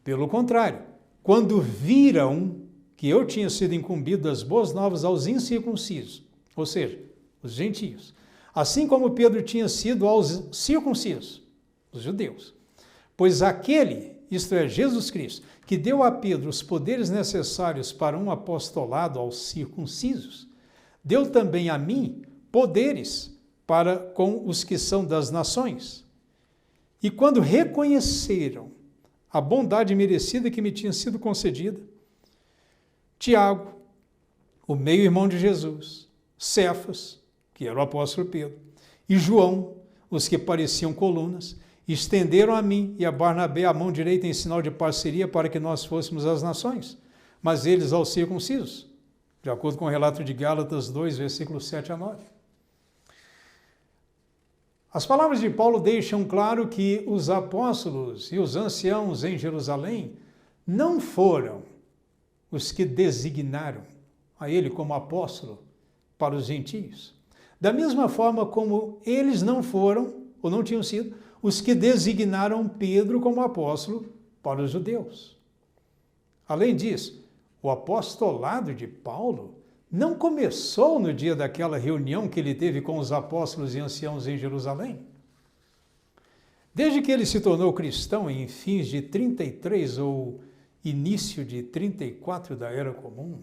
pelo contrário, quando viram que eu tinha sido incumbido das boas novas aos incircuncisos, ou seja, os gentios, assim como Pedro tinha sido aos circuncisos, os judeus, pois aquele, isto é, Jesus Cristo, que deu a Pedro os poderes necessários para um apostolado aos circuncisos, deu também a mim poderes para com os que são das nações. E quando reconheceram a bondade merecida que me tinha sido concedida, Tiago, o meio-irmão de Jesus, Cefas, que era o apóstolo Pedro, e João, os que pareciam colunas, estenderam a mim e a Barnabé a mão direita em sinal de parceria para que nós fôssemos às nações, mas eles aos circuncisos, de acordo com o relato de Gálatas 2, versículos 7 a 9. As palavras de Paulo deixam claro que os apóstolos e os anciãos em Jerusalém não foram os que designaram a ele como apóstolo para os gentios. Da mesma forma como eles não foram, ou não tinham sido, os que designaram Pedro como apóstolo para os judeus. Além disso, o apostolado de Paulo não começou no dia daquela reunião que ele teve com os apóstolos e anciãos em Jerusalém. Desde que ele se tornou cristão em fins de 33 ou início de 34 da Era Comum,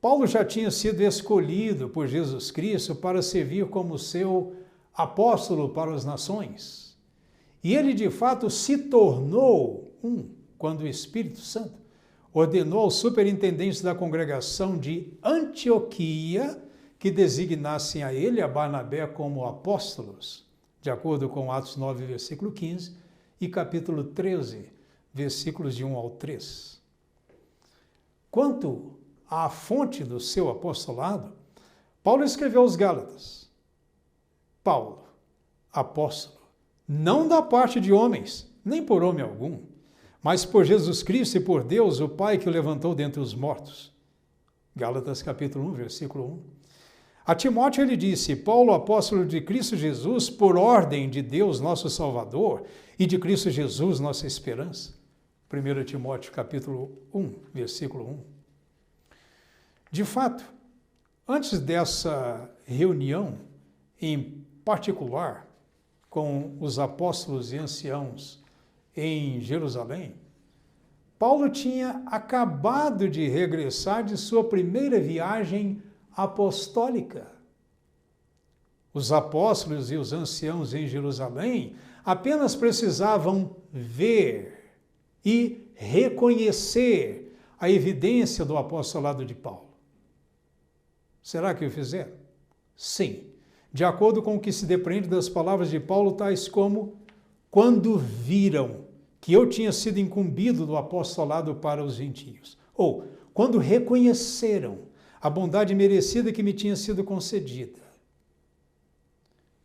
Paulo já tinha sido escolhido por Jesus Cristo para servir como seu apóstolo para as nações. E ele, de fato, se tornou quando o Espírito Santo ordenou aos superintendentes da congregação de Antioquia que designassem a ele e a Barnabé como apóstolos, de acordo com Atos 9, versículo 15, e capítulo 13, versículos de 1 ao 3. Quanto à fonte do seu apostolado, Paulo escreveu aos Gálatas, Paulo, apóstolo, não da parte de homens, nem por homem algum, mas por Jesus Cristo e por Deus, o Pai que o levantou dentre os mortos. Gálatas capítulo 1, versículo 1. A Timóteo ele disse, Paulo, apóstolo de Cristo Jesus, por ordem de Deus, nosso Salvador, e de Cristo Jesus, nossa esperança. 1 Timóteo capítulo 1, versículo 1. De fato, antes dessa reunião, em particular, com os apóstolos e anciãos em Jerusalém, Paulo tinha acabado de regressar de sua primeira viagem apostólica. Os apóstolos e os anciãos em Jerusalém apenas precisavam ver e reconhecer a evidência do apostolado de Paulo. Será que o fizeram? Sim. De acordo com o que se depreende das palavras de Paulo, tais como quando viram que eu tinha sido incumbido do apostolado para os gentios, ou quando reconheceram a bondade merecida que me tinha sido concedida.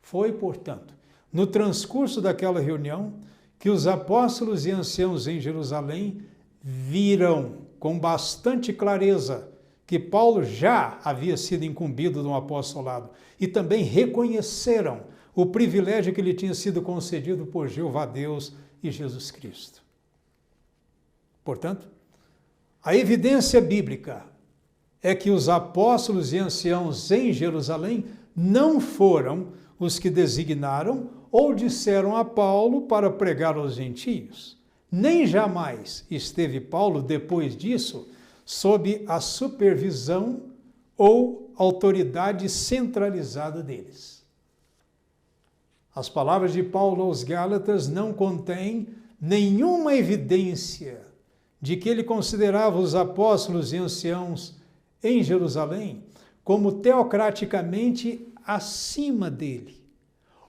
Foi, portanto, no transcurso daquela reunião que os apóstolos e anciãos em Jerusalém viram com bastante clareza que Paulo já havia sido incumbido de um apostolado e também reconheceram o privilégio que lhe tinha sido concedido por Jeová Deus e Jesus Cristo. Portanto, a evidência bíblica é que os apóstolos e anciãos em Jerusalém não foram os que designaram ou disseram a Paulo para pregar aos gentios. Nem jamais esteve Paulo, depois disso, sob a supervisão ou autoridade centralizada deles. As palavras de Paulo aos Gálatas não contêm nenhuma evidência de que ele considerava os apóstolos e anciãos em Jerusalém como teocraticamente acima dele,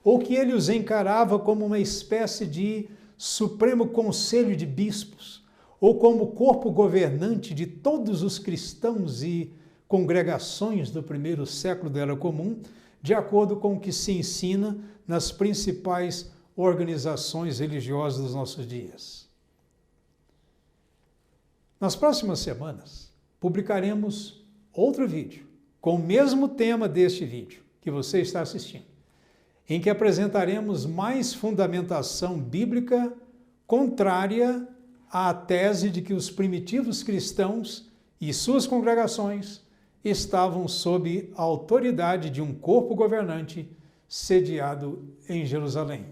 ou que ele os encarava como uma espécie de supremo conselho de bispos, ou como corpo governante de todos os cristãos e congregações do primeiro século da Era Comum, de acordo com o que se ensina nas principais organizações religiosas dos nossos dias. Nas próximas semanas, publicaremos outro vídeo com o mesmo tema deste vídeo, que você está assistindo, em que apresentaremos mais fundamentação bíblica contrária à tese de que os primitivos cristãos e suas congregações estavam sob a autoridade de um corpo governante sediado em Jerusalém.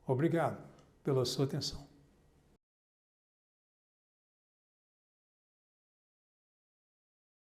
Obrigado pela sua atenção.